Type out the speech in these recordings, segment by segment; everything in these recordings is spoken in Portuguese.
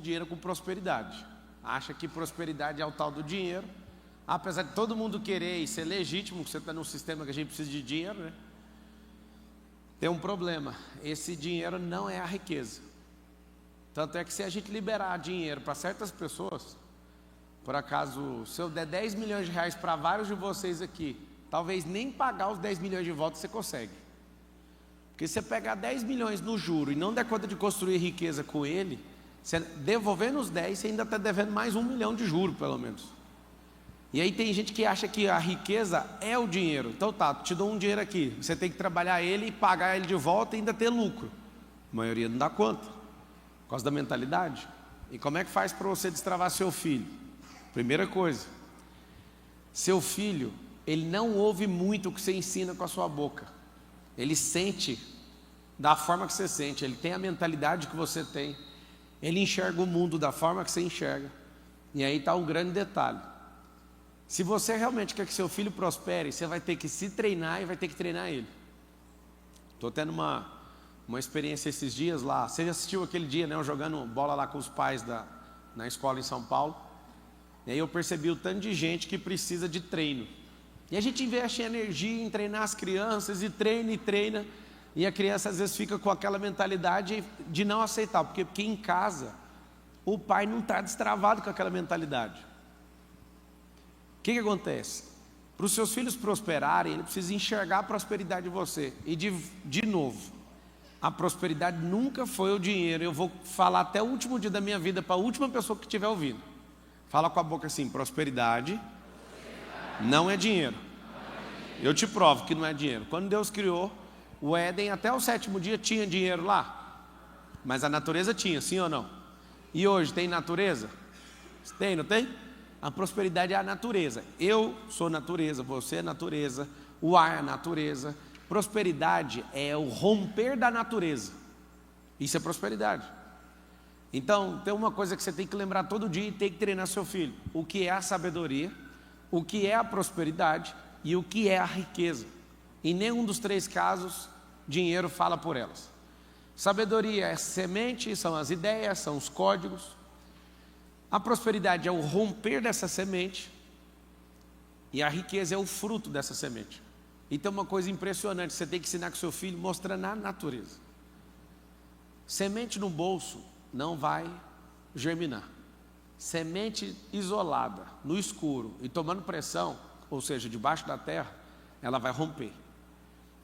dinheiro com prosperidade. Acha que prosperidade é o tal do dinheiro. Apesar de todo mundo querer e ser legítimo, você está num sistema que a gente precisa de dinheiro, né? Tem um problema, esse dinheiro não é a riqueza. Tanto é que se a gente liberar dinheiro para certas pessoas, por acaso, se eu der 10 milhões de reais para vários de vocês aqui, talvez nem pagar os 10 milhões de volta você consegue. Porque se você pegar 10 milhões no juro e não der conta de construir riqueza com ele, você devolvendo os 10, você ainda está devendo mais 1 milhão de juros, pelo menos. E aí tem gente que acha que a riqueza é o dinheiro. Então tá, te dou um dinheiro aqui, você tem que trabalhar ele e pagar ele de volta e ainda ter lucro. A maioria não dá conta, por causa da mentalidade. E como é que faz para você destravar seu filho? Primeira coisa, seu filho, ele não ouve muito o que você ensina com a sua boca. Ele sente da forma que você sente, ele tem a mentalidade que você tem, ele enxerga o mundo da forma que você enxerga. E aí está um grande detalhe. Se você realmente quer que seu filho prospere, você vai ter que se treinar e vai ter que treinar ele. Estou tendo uma experiência esses dias lá. Você já assistiu aquele dia, né, eu jogando bola lá com os pais na escola em São Paulo. E aí eu percebi o tanto de gente que precisa de treino. E a gente investe energia em treinar as crianças, e treina. E a criança às vezes fica com aquela mentalidade de não aceitar. Porque em casa, o pai não está destravado com aquela mentalidade. O que acontece? Para os seus filhos prosperarem, ele precisa enxergar a prosperidade de você. E de novo, a prosperidade nunca foi o dinheiro. Eu vou falar até o último dia da minha vida para a última pessoa que estiver ouvindo. Fala com a boca assim: prosperidade não é dinheiro. Eu te provo que não é dinheiro. Quando Deus criou o Éden, até o 7º dia tinha dinheiro lá. Mas a natureza tinha, sim ou não? E hoje tem natureza? Tem, não tem? A prosperidade é a natureza. Eu sou natureza, você é natureza, o ar é natureza. Prosperidade é o romper da natureza. Isso é prosperidade. Então, tem uma coisa que você tem que lembrar todo dia e tem que treinar seu filho: o que é a sabedoria, o que é a prosperidade e o que é a riqueza. Em nenhum dos 3 casos, dinheiro fala por elas. Sabedoria é semente, são as ideias, são os códigos. A prosperidade é o romper dessa semente, e a riqueza é o fruto dessa semente. Então, uma coisa impressionante, você tem que ensinar com seu filho, mostrando a natureza. Semente no bolso não vai germinar. Semente isolada, no escuro e tomando pressão, ou seja, debaixo da terra, ela vai romper.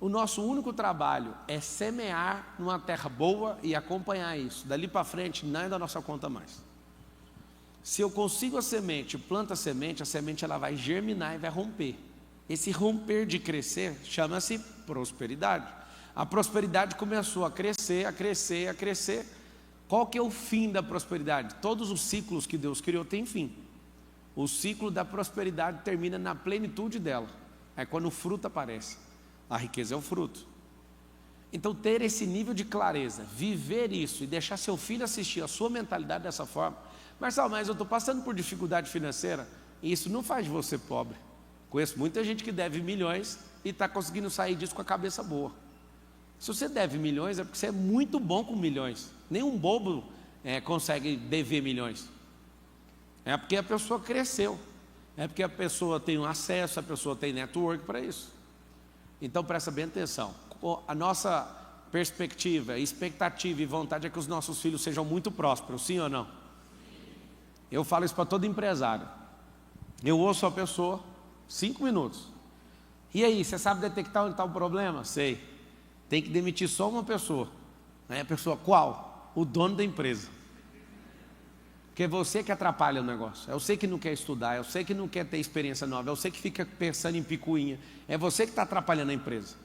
O nosso único trabalho é semear numa terra boa e acompanhar isso. Dali para frente, não é da nossa conta mais. Se eu consigo a semente, planta a semente ela vai germinar e vai romper. Esse romper de crescer chama-se prosperidade. A prosperidade começou a crescer, a crescer, a crescer. Qual que é o fim da prosperidade? Todos os ciclos que Deus criou têm fim. O ciclo da prosperidade termina na plenitude dela. É quando o fruto aparece. A riqueza é o fruto. Então, ter esse nível de clareza, viver isso e deixar seu filho assistir a sua mentalidade dessa forma. Marcelo, mas eu estou passando por dificuldade financeira. E isso não faz de você pobre. Conheço muita gente que deve milhões e está conseguindo sair disso com a cabeça boa. Se você deve milhões, é porque você é muito bom com milhões. Nenhum bobo consegue dever milhões. É porque a pessoa cresceu. É porque a pessoa tem um acesso, a pessoa tem network para isso. Então presta bem atenção. A nossa perspectiva, expectativa e vontade é que os nossos filhos sejam muito prósperos, sim ou não? Eu falo isso para todo empresário. Eu ouço a pessoa 5 minutos. E aí, você sabe detectar onde está o problema? Sei. Tem que demitir só uma pessoa. Aí a pessoa, qual? O dono da empresa. Porque é você que atrapalha o negócio. É você que não quer estudar, é você que não quer ter experiência nova, é você que fica pensando em picuinha. É você que está atrapalhando a empresa.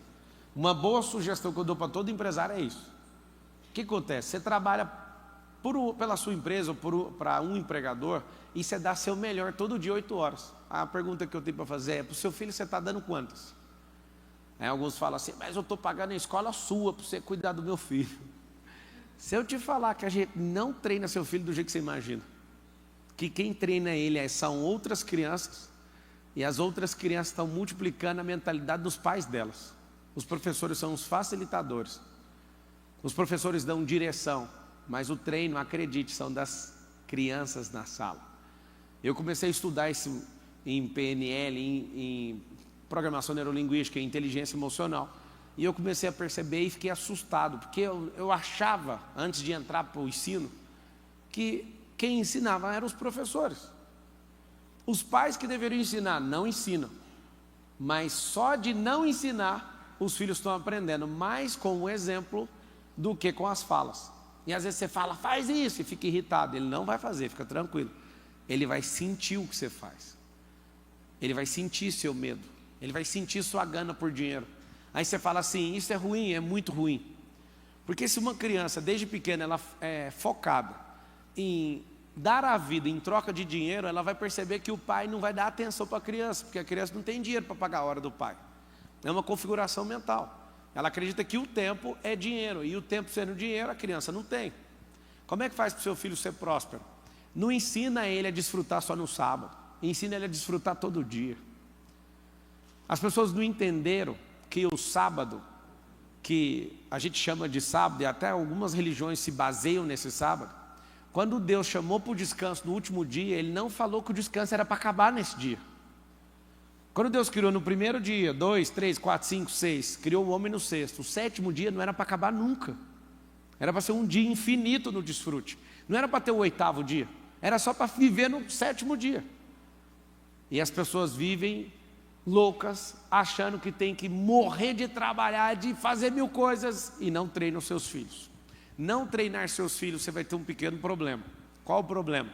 Uma boa sugestão que eu dou para todo empresário é isso. O que acontece? Você trabalha pela sua empresa ou para um empregador e você dá seu melhor todo dia 8 horas. A pergunta que eu tenho para fazer é: para o seu filho você está dando quantas? Aí alguns falam assim: mas eu estou pagando a escola sua para você cuidar do meu filho. Se eu te falar que a gente não treina seu filho do jeito que você imagina, que quem treina ele são outras crianças, e as outras crianças estão multiplicando a mentalidade dos pais delas. Os professores são os facilitadores. Os professores dão direção, mas o treino, acredite, são das crianças na sala. Eu comecei a estudar isso em PNL, em programação neurolinguística, em inteligência emocional. E eu comecei a perceber e fiquei assustado, porque eu achava, antes de entrar para o ensino, que quem ensinava eram os professores. Os pais que deveriam ensinar, não ensinam. Mas só de não ensinar, os filhos estão aprendendo mais com o exemplo do que com as falas. E às vezes você fala, faz isso, e fica irritado. Ele não vai fazer, fica tranquilo. Ele vai sentir o que você faz. Ele vai sentir seu medo. Ele vai sentir sua gana por dinheiro. Aí você fala assim, isso é ruim, é muito ruim. Porque se uma criança, desde pequena, ela é focada em dar a vida em troca de dinheiro, ela vai perceber que o pai não vai dar atenção para a criança, porque a criança não tem dinheiro para pagar a hora do pai. É uma configuração mental. Ela acredita que o tempo é dinheiro, e o tempo sendo dinheiro, a criança não tem. Como é que faz para o seu filho ser próspero? Não ensina ele a desfrutar só no sábado, ensina ele a desfrutar todo dia. As pessoas não entenderam que o sábado, que a gente chama de sábado, e até algumas religiões se baseiam nesse sábado, quando Deus chamou para o descanso no último dia, Ele não falou que o descanso era para acabar nesse dia. Quando Deus criou no primeiro dia, 2, 3, 4, 5, 6, criou o homem no sexto, o sétimo dia não era para acabar nunca. Era para ser um dia infinito no desfrute. Não era para ter o oitavo dia, era só para viver no sétimo dia. E as pessoas vivem loucas, achando que tem que morrer de trabalhar, de fazer mil coisas, e não treinam seus filhos. Não treinar seus filhos, você vai ter um pequeno problema. Qual o problema?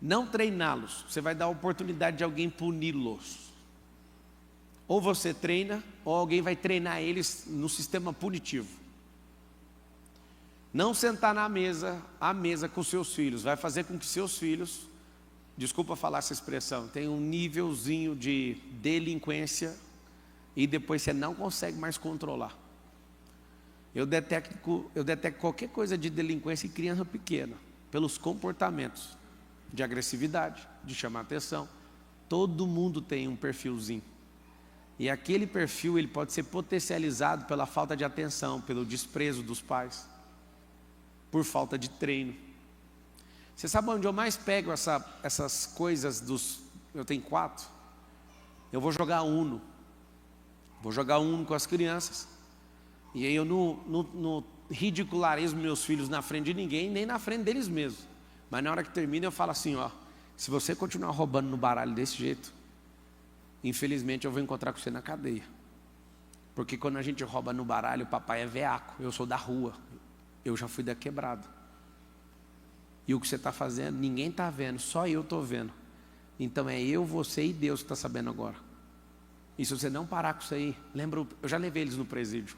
Não treiná-los, você vai dar a oportunidade de alguém puni-los. Ou você treina, ou alguém vai treinar eles no sistema punitivo. Não sentar à mesa com seus filhos, vai fazer com que seus filhos, desculpa falar essa expressão, tenham um nívelzinho de delinquência e depois você não consegue mais controlar. Eu detecto qualquer coisa de delinquência em criança pequena, pelos comportamentos de agressividade, de chamar atenção. Todo mundo tem um perfilzinho. E aquele perfil ele pode ser potencializado pela falta de atenção, pelo desprezo dos pais, por falta de treino. Você sabe onde eu mais pego essas coisas dos... Eu tenho 4. Eu vou jogar Uno. Vou jogar Uno com as crianças. E aí eu não ridicularizo meus filhos na frente de ninguém, nem na frente deles mesmos. Mas na hora que termina eu falo assim, ó, se você continuar roubando no baralho desse jeito, infelizmente eu vou encontrar com você na cadeia. Porque quando a gente rouba no baralho, o papai é veaco, eu sou da rua, eu já fui da quebrada. E o que você está fazendo, ninguém está vendo, só eu estou vendo. Então é eu, você e Deus que está sabendo agora. E se você não parar com isso aí, lembra, eu já levei eles no presídio.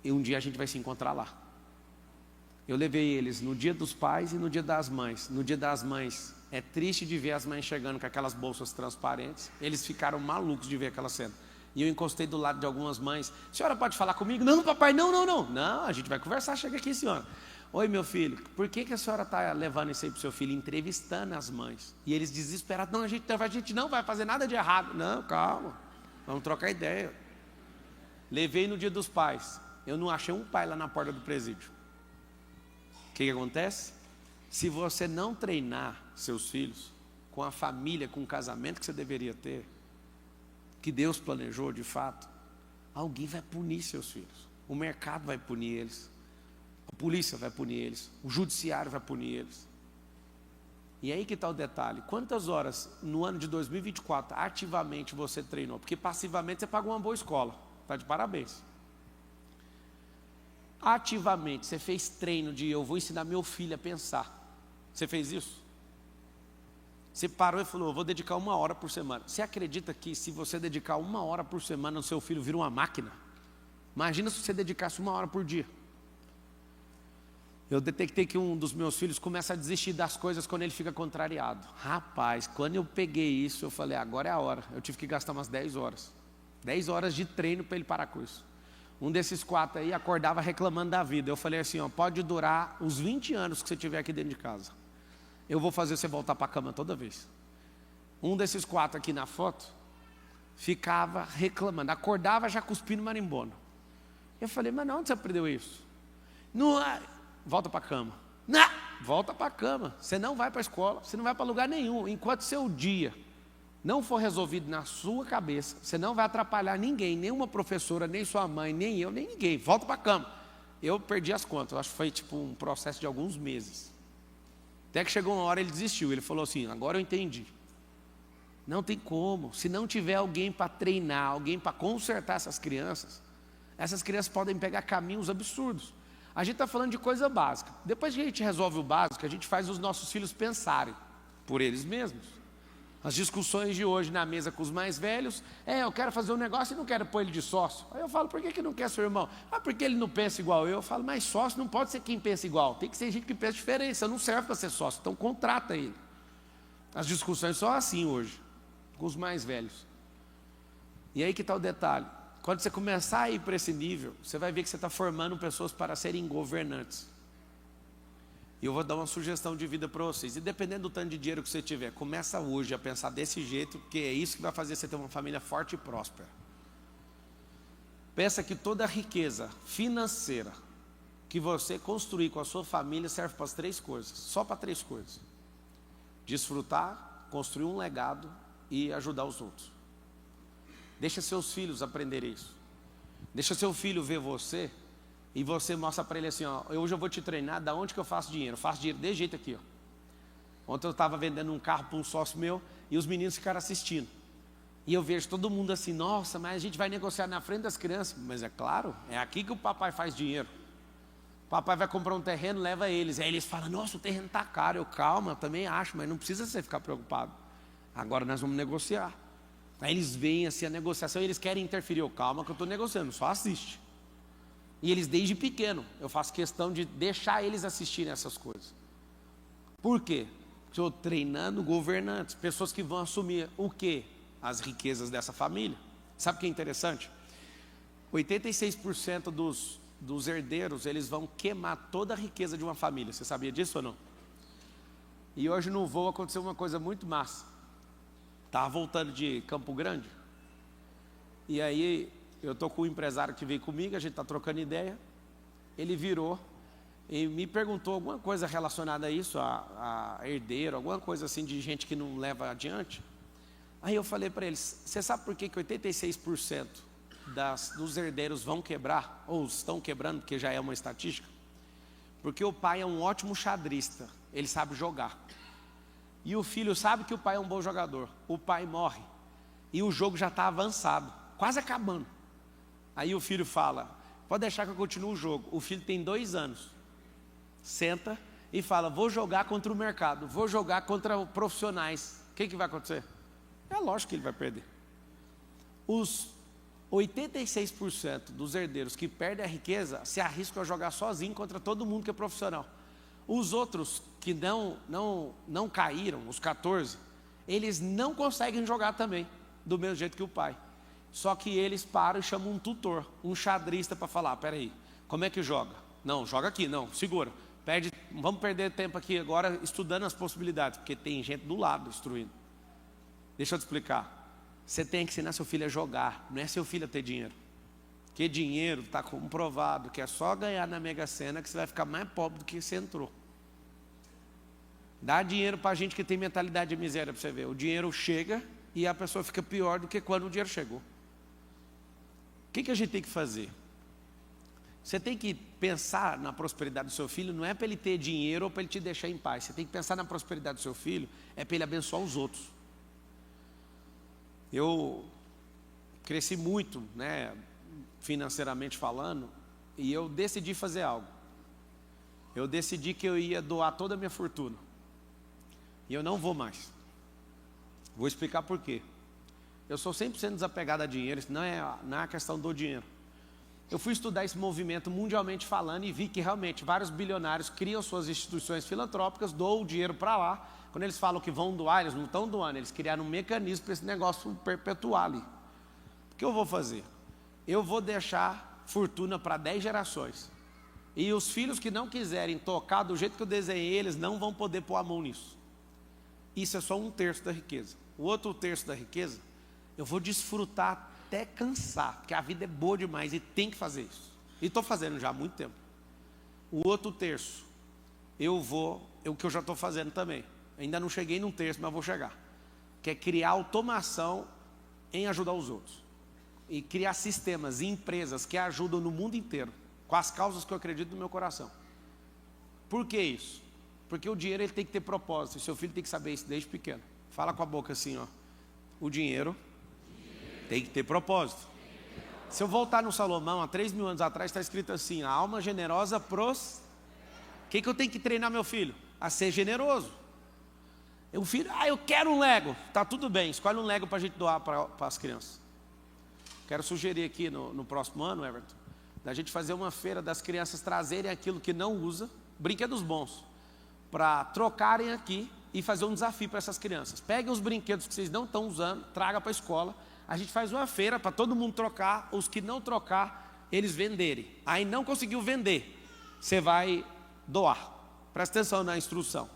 E um dia a gente vai se encontrar lá. Eu levei eles no dia dos pais e no dia das mães. No dia das mães, é triste de ver as mães chegando com aquelas bolsas transparentes. Eles ficaram malucos de ver aquela cena. E eu encostei do lado de algumas mães. Senhora pode falar comigo? Não, papai, não. Não, a gente vai conversar, chega aqui, senhora. Oi, meu filho, por que a senhora está levando isso aí para o seu filho? Entrevistando as mães. E eles desesperados, não, a gente não vai fazer nada de errado. Não, calma, vamos trocar ideia. Levei no dia dos pais. Eu não achei um pai lá na porta do presídio. O que acontece? Se você não treinar seus filhos com a família, com o casamento que você deveria ter, que Deus planejou de fato, alguém vai punir seus filhos. O mercado vai punir eles. A polícia vai punir eles. O judiciário vai punir eles. E aí que está o detalhe. Quantas horas no ano de 2024 ativamente você treinou? Porque passivamente você pagou uma boa escola. Está de parabéns. Ativamente você fez treino de eu vou ensinar meu filho a pensar. Você fez isso? Você parou e falou, eu vou dedicar 1 hora por semana. Você acredita que se você dedicar 1 hora por semana, o seu filho vira uma máquina? Imagina se você dedicasse 1 hora por dia. Eu detectei que um dos meus filhos começa a desistir das coisas quando ele fica contrariado. Rapaz, quando eu peguei isso, eu falei, agora é a hora. Eu tive que gastar umas 10 horas. 10 horas de treino para ele parar com isso. Um desses 4 aí acordava reclamando da vida. Eu falei assim, ó, pode durar os 20 anos que você tiver aqui dentro de casa. Eu vou fazer você voltar para a cama toda vez. Um desses 4 aqui na foto ficava reclamando, acordava já cuspindo marimbondo. Eu falei, mas não, onde você aprendeu isso? Não, volta para a cama. Não, volta para a cama. Você não vai para a escola, você não vai para lugar nenhum. Enquanto seu dia não for resolvido na sua cabeça, você não vai atrapalhar ninguém, nenhuma professora, nem sua mãe, nem eu, nem ninguém. Volta para a cama. Eu perdi as contas, eu acho que foi tipo um processo de alguns meses. Até que chegou uma hora ele desistiu, ele falou assim, agora eu entendi. Não tem como, se não tiver alguém para treinar, alguém para consertar essas crianças podem pegar caminhos absurdos. A gente está falando de coisa básica. Depois que a gente resolve o básico, a gente faz os nossos filhos pensarem por eles mesmos. As discussões de hoje na mesa com os mais velhos, eu quero fazer um negócio e não quero pôr ele de sócio. Aí eu falo, por que não quer seu irmão? Porque ele não pensa igual eu. Eu falo, mas sócio não pode ser quem pensa igual, tem que ser gente que pensa diferente, você não serve para ser sócio, então contrata ele. As discussões são assim hoje, com os mais velhos. E aí que está o detalhe, quando você começar a ir para esse nível, você vai ver que você está formando pessoas para serem governantes. E eu vou dar uma sugestão de vida para vocês. E dependendo do tanto de dinheiro que você tiver, começa hoje a pensar desse jeito, porque é isso que vai fazer você ter uma família forte e próspera. Pensa que toda a riqueza financeira que você construir com a sua família serve para as 3 coisas, só para 3 coisas. Desfrutar, construir um legado e ajudar os outros. Deixa seus filhos aprenderem isso. Deixa seu filho ver você e você mostra para ele assim, hoje eu vou te treinar, da onde que eu faço dinheiro? Eu faço dinheiro desse jeito aqui, Ontem eu estava vendendo um carro para um sócio meu e os meninos ficaram assistindo. E eu vejo todo mundo assim, nossa, mas a gente vai negociar na frente das crianças. Mas é claro, é aqui que o papai faz dinheiro. O papai vai comprar um terreno, leva eles. Aí eles falam, nossa, o terreno está caro. Calma, eu também acho, mas não precisa você ficar preocupado. Agora nós vamos negociar. Aí eles veem assim a negociação e eles querem interferir. Calma que eu estou negociando, só assiste. E eles desde pequeno, eu faço questão de deixar eles assistirem essas coisas. Por quê? Estou treinando governantes, pessoas que vão assumir o quê? As riquezas dessa família. Sabe o que é interessante? 86% dos herdeiros, eles vão queimar toda a riqueza de uma família. Você sabia disso ou não? E hoje no voo aconteceu uma coisa muito massa. Estava voltando de Campo Grande. E aí eu estou com um empresário que veio comigo, a gente está trocando ideia. Ele virou e me perguntou alguma coisa relacionada a isso, a herdeiro, alguma coisa assim de gente que não leva adiante. Aí eu falei para eles, você sabe por que 86% dos herdeiros vão quebrar, ou estão quebrando, porque já é uma estatística? Porque o pai é um ótimo xadrista, ele sabe jogar. E o filho sabe que o pai é um bom jogador. O pai morre e o jogo já está avançado, quase acabando. Aí o filho fala, pode deixar que eu continue o jogo. O filho tem 2 anos. Senta e fala, vou jogar contra o mercado, vou jogar contra profissionais. O que vai acontecer? É lógico que ele vai perder. Os 86% dos herdeiros que perdem a riqueza se arriscam a jogar sozinho contra todo mundo que é profissional. Os outros que não caíram, os 14, eles não conseguem jogar também, do mesmo jeito que o pai. Só que eles param e chamam um tutor, um xadrista para falar, peraí, como é que joga? Não, joga aqui, não, segura. Vamos perder tempo aqui agora estudando as possibilidades, porque tem gente do lado instruindo. Deixa eu te explicar. Você tem que ensinar seu filho a jogar, não é seu filho a ter dinheiro. Porque dinheiro está comprovado que é só ganhar na Mega Sena que você vai ficar mais pobre do que você entrou. Dá dinheiro para gente que tem mentalidade de miséria para você ver. O dinheiro chega e a pessoa fica pior do que quando o dinheiro chegou. O que a gente tem que fazer? Você tem que pensar na prosperidade do seu filho, não é para ele ter dinheiro ou para ele te deixar em paz. Você tem que pensar na prosperidade do seu filho, é para ele abençoar os outros. Eu cresci muito, financeiramente falando, e eu decidi fazer algo. Eu decidi que eu ia doar toda a minha fortuna. E eu não vou mais. Vou explicar por quê. Eu sou 100% desapegado a dinheiro, isso não é a questão do dinheiro. Eu fui estudar esse movimento mundialmente falando e vi que realmente vários bilionários criam suas instituições filantrópicas, doam o dinheiro para lá. Quando eles falam que vão doar, eles não estão doando, eles criaram um mecanismo para esse negócio perpetuar ali. O que eu vou fazer? Eu vou deixar fortuna para 10 gerações. E os filhos que não quiserem tocar do jeito que eu desenhei, eles não vão poder pôr a mão nisso. Isso é só 1/3 da riqueza. O outro 1/3 da riqueza, eu vou desfrutar até cansar, porque a vida é boa demais e tem que fazer isso. E estou fazendo já há muito tempo. O outro 1/3, o que eu já estou fazendo também. Ainda não cheguei num terço, mas vou chegar. Que é criar automação em ajudar os outros. E criar sistemas e empresas que ajudam no mundo inteiro, com as causas que eu acredito no meu coração. Por que isso? Porque o dinheiro ele tem que ter propósito, e seu filho tem que saber isso desde pequeno. Fala com a boca assim, ó. O dinheiro tem que ter propósito. Se eu voltar no Salomão, há 3.000 anos atrás, está escrito assim: a alma generosa prospera. O que eu tenho que treinar meu filho? A ser generoso. O filho, eu quero um Lego. Tá tudo bem, escolhe um Lego para a gente doar para as crianças. Quero sugerir aqui no próximo ano, Everton, da gente fazer uma feira das crianças trazerem aquilo que não usa, brinquedos bons, para trocarem aqui e fazer um desafio para essas crianças. Peguem os brinquedos que vocês não estão usando, traga para a escola. A gente faz uma feira para todo mundo trocar, os que não trocar, eles venderem. Aí não conseguiu vender, você vai doar. Presta atenção na instrução.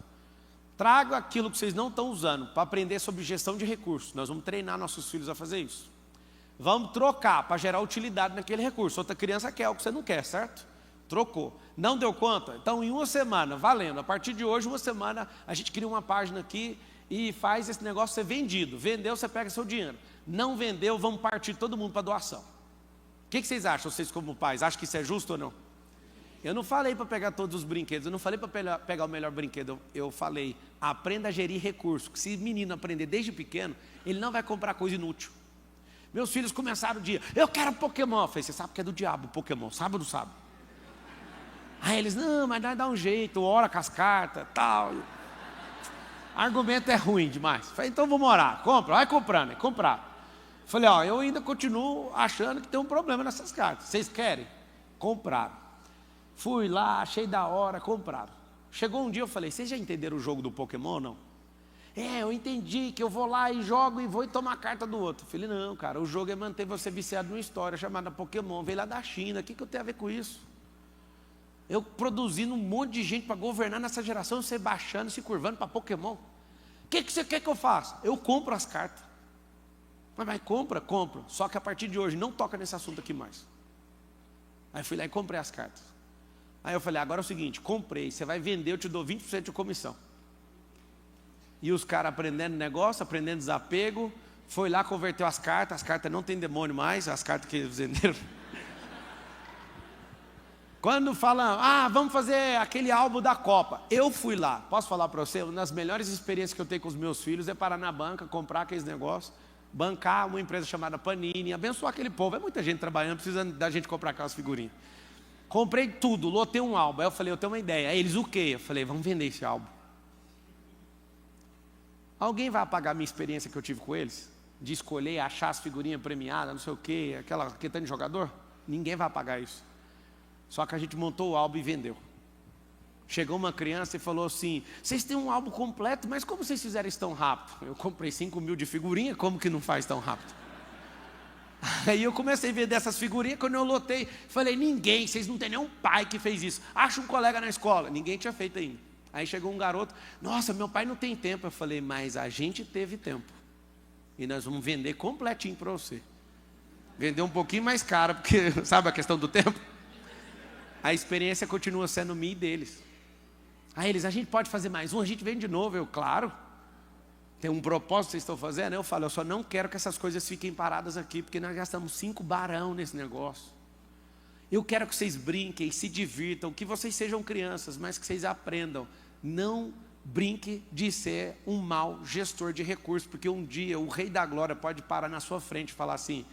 Traga aquilo que vocês não estão usando para aprender sobre gestão de recursos. Nós vamos treinar nossos filhos a fazer isso. Vamos trocar para gerar utilidade naquele recurso. Outra criança quer o que você não quer, certo? Trocou. Não deu conta? Então em uma semana, valendo. A partir de hoje, uma semana, a gente cria uma página aqui e faz esse negócio ser vendido. Vendeu, você pega seu dinheiro. Não vendeu, vamos partir todo mundo para doação. O que vocês acham, vocês como pais? Acham que isso é justo ou não? Eu não falei para pegar todos os brinquedos, eu não falei para pegar o melhor brinquedo, eu falei, aprenda a gerir recursos, que se o menino aprender desde pequeno, ele não vai comprar coisa inútil. Meus filhos começaram o dia, eu quero Pokémon. Eu falei, você sabe que é do diabo Pokémon, sabe ou não sabe? Aí eles, não, mas dá um jeito, ora com as cartas, tal. Argumento é ruim demais. Eu falei, então vamos orar, compra, vai comprando, comprar. Falei, eu ainda continuo achando que tem um problema nessas cartas, vocês querem? Compraram. Fui lá, achei da hora, compraram. Chegou um dia, eu falei, vocês já entenderam o jogo do Pokémon ou não? Eu entendi que eu vou lá e jogo e vou tomar a carta do outro. Eu falei, não, cara, o jogo é manter você viciado numa história chamada Pokémon, veio lá da China, o que eu tenho a ver com isso? Eu produzindo um monte de gente para governar nessa geração, você baixando, se curvando para Pokémon. O que você quer que eu faça? Eu compro as cartas. Mas compra, compro. Só que a partir de hoje, não toca nesse assunto aqui mais. Aí fui lá e comprei as cartas. Aí eu falei, agora é o seguinte, comprei, você vai vender, eu te dou 20% de comissão. E os caras aprendendo negócio, aprendendo desapego, foi lá, converteu as cartas não tem demônio mais, as cartas que eles venderam. Quando falam, vamos fazer aquele álbum da Copa, eu fui lá, posso falar para você, uma das melhores experiências que eu tenho com os meus filhos é parar na banca, comprar aqueles negócios, bancar uma empresa chamada Panini, abençoar aquele povo, é muita gente trabalhando, precisa da gente comprar aquelas figurinhas. Comprei tudo, lotei um álbum. Aí eu falei, eu tenho uma ideia. Aí eles, o quê? Eu falei, vamos vender esse álbum. Alguém vai apagar a minha experiência que eu tive com eles? De escolher, achar as figurinhas premiadas, não sei o quê, aquele tanto de jogador? Ninguém vai apagar isso. Só que a gente montou o álbum e vendeu. Chegou uma criança e falou assim, vocês têm um álbum completo, mas como vocês fizeram isso tão rápido? Eu comprei 5.000 de figurinha, como que não faz tão rápido? Aí eu comecei a ver dessas figurinhas, quando eu lotei, falei, vocês não tem nenhum pai que fez isso. Acha um colega na escola, ninguém tinha feito ainda. Aí chegou um garoto, nossa, meu pai não tem tempo. Eu falei, mas a gente teve tempo. E nós vamos vender completinho para você. Vender um pouquinho mais caro, porque sabe a questão do tempo? A experiência continua sendo minha e deles. Aí eles, a gente pode fazer mais um, a gente vende de novo. Eu, claro. Tem um propósito que vocês estão fazendo? Eu falo, eu só não quero que essas coisas fiquem paradas aqui, porque nós gastamos 5 barão nesse negócio. Eu quero que vocês brinquem, se divirtam, que vocês sejam crianças, mas que vocês aprendam. Não brinque de ser um mau gestor de recursos, porque um dia o Rei da Glória pode parar na sua frente e falar assim,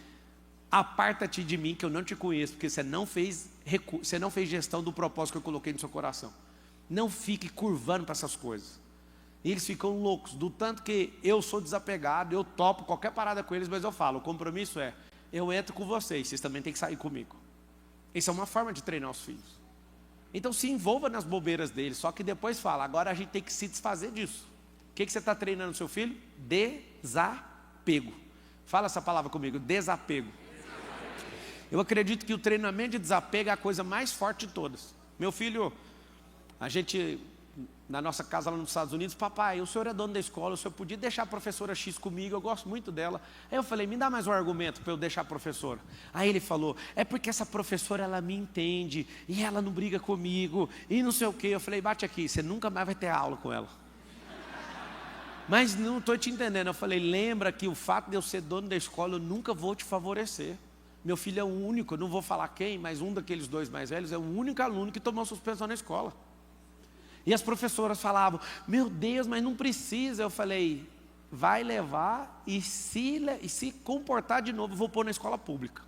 aparta-te de mim que eu não te conheço, porque você não fez gestão do propósito que eu coloquei no seu coração. Não fique curvando para essas coisas. E eles ficam loucos, do tanto que eu sou desapegado, eu topo qualquer parada com eles, mas eu falo, o compromisso é, eu entro com vocês também têm que sair comigo. Isso é uma forma de treinar os filhos. Então se envolva nas bobeiras deles, só que depois fala, agora a gente tem que se desfazer disso. O que você está treinando seu filho? Desapego. Fala essa palavra comigo, desapego. Eu acredito que o treinamento de desapego é a coisa mais forte de todas. Meu filho, a gente na nossa casa lá nos Estados Unidos: papai, o senhor é dono da escola, o senhor podia deixar a professora X comigo, eu gosto muito dela. Aí eu falei: me dá mais um argumento para eu deixar a professora. Aí ele falou: é porque essa professora, ela me entende, e ela não briga comigo, e não sei o quê. Eu falei: bate aqui, você nunca mais vai ter aula com ela. Mas não estou te entendendo. Eu falei: lembra que o fato de eu ser dono da escola, eu nunca vou te favorecer. Meu filho é o único, eu não vou falar quem, mas um daqueles dois mais velhos é o único aluno que tomou suspensão na escola. E as professoras falavam: meu Deus, mas não precisa. Eu falei: vai levar, e se comportar de novo, eu vou pôr na escola pública.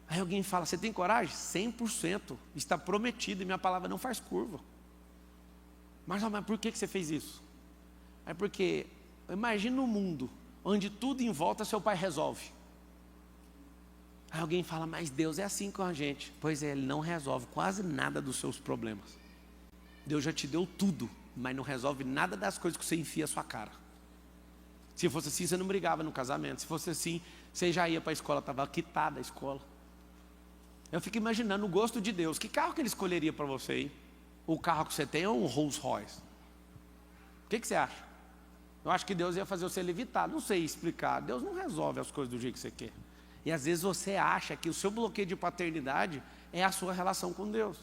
Aí alguém fala: você tem coragem? 100%, está prometido, e minha palavra não faz curva. Mas por que você fez isso? É porque, imagina um mundo onde tudo em volta seu pai resolve. Aí alguém fala: mas Deus é assim com a gente. Pois é, Ele não resolve quase nada dos seus problemas. Deus já te deu tudo, mas não resolve nada das coisas que você enfia a sua cara. Se fosse assim, você não brigava no casamento. Se fosse assim, você já ia para a escola, estava quitada a escola. Eu fico imaginando o gosto de Deus. Que carro que Ele escolheria para você, hein? O carro que você tem é um Rolls Royce? O que você acha? Eu acho que Deus ia fazer você levitar. Não sei explicar. Deus não resolve as coisas do jeito que você quer. E às vezes você acha que o seu bloqueio de paternidade é a sua relação com Deus.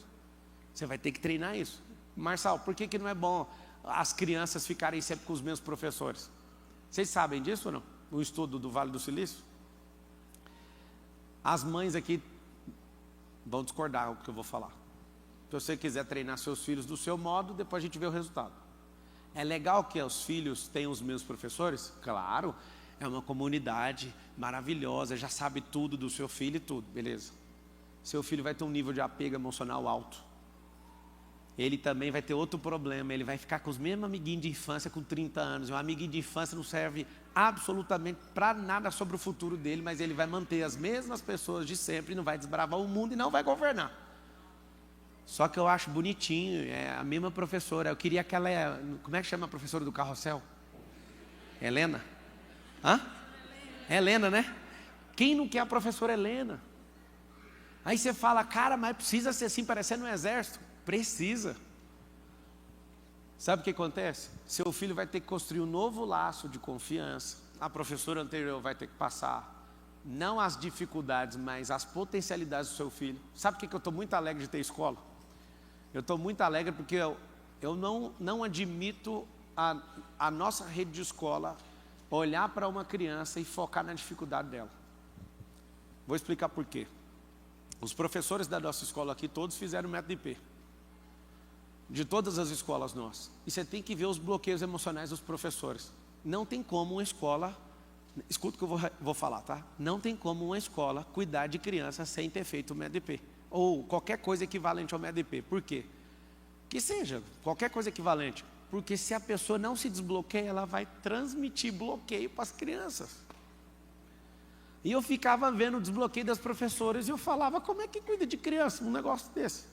Você vai ter que treinar isso. Marçal, por que não é bom as crianças ficarem sempre com os mesmos professores? Vocês sabem disso ou não? O estudo do Vale do Silício? As mães aqui vão discordar do que eu vou falar. Se você quiser treinar seus filhos do seu modo, depois a gente vê o resultado. É legal que os filhos tenham os mesmos professores? Claro, é uma comunidade maravilhosa, já sabe tudo do seu filho e tudo, beleza. Seu filho vai ter um nível de apego emocional alto. Ele também vai ter outro problema, ele vai ficar com os mesmos amiguinhos de infância com 30 anos. Um amiguinho de infância não serve absolutamente para nada sobre o futuro dele, mas ele vai manter as mesmas pessoas de sempre, não vai desbravar o mundo e não vai governar. Só que eu acho bonitinho, é a mesma professora. Eu queria que ela, como é que chama a professora do carrossel? Helena? Hã? Helena, né? Quem não quer a professora Helena? Aí você fala: cara, mas precisa ser assim, parecendo um exército. Precisa. Sabe o que acontece? Seu filho vai ter que construir um novo laço de confiança. A professora anterior vai ter que passar, não as dificuldades, mas as potencialidades do seu filho. Sabe por que eu estou muito alegre de ter escola? Eu estou muito alegre porque eu não admito a nossa rede de escola olhar para uma criança e focar na dificuldade dela. Vou explicar por quê. Os professores da nossa escola aqui, todos fizeram método IP. De todas as escolas nossas. E você tem que ver os bloqueios emocionais dos professores. Não tem como uma escola, escuta o que eu vou falar, tá? Não tem como uma escola cuidar de criança sem ter feito o MEDP. Ou qualquer coisa equivalente ao MEDP. Por quê? Que seja, qualquer coisa equivalente. Porque se a pessoa não se desbloqueia, ela vai transmitir bloqueio para as crianças. E eu ficava vendo o desbloqueio das professoras e eu falava: como é que cuida de criança um negócio desse?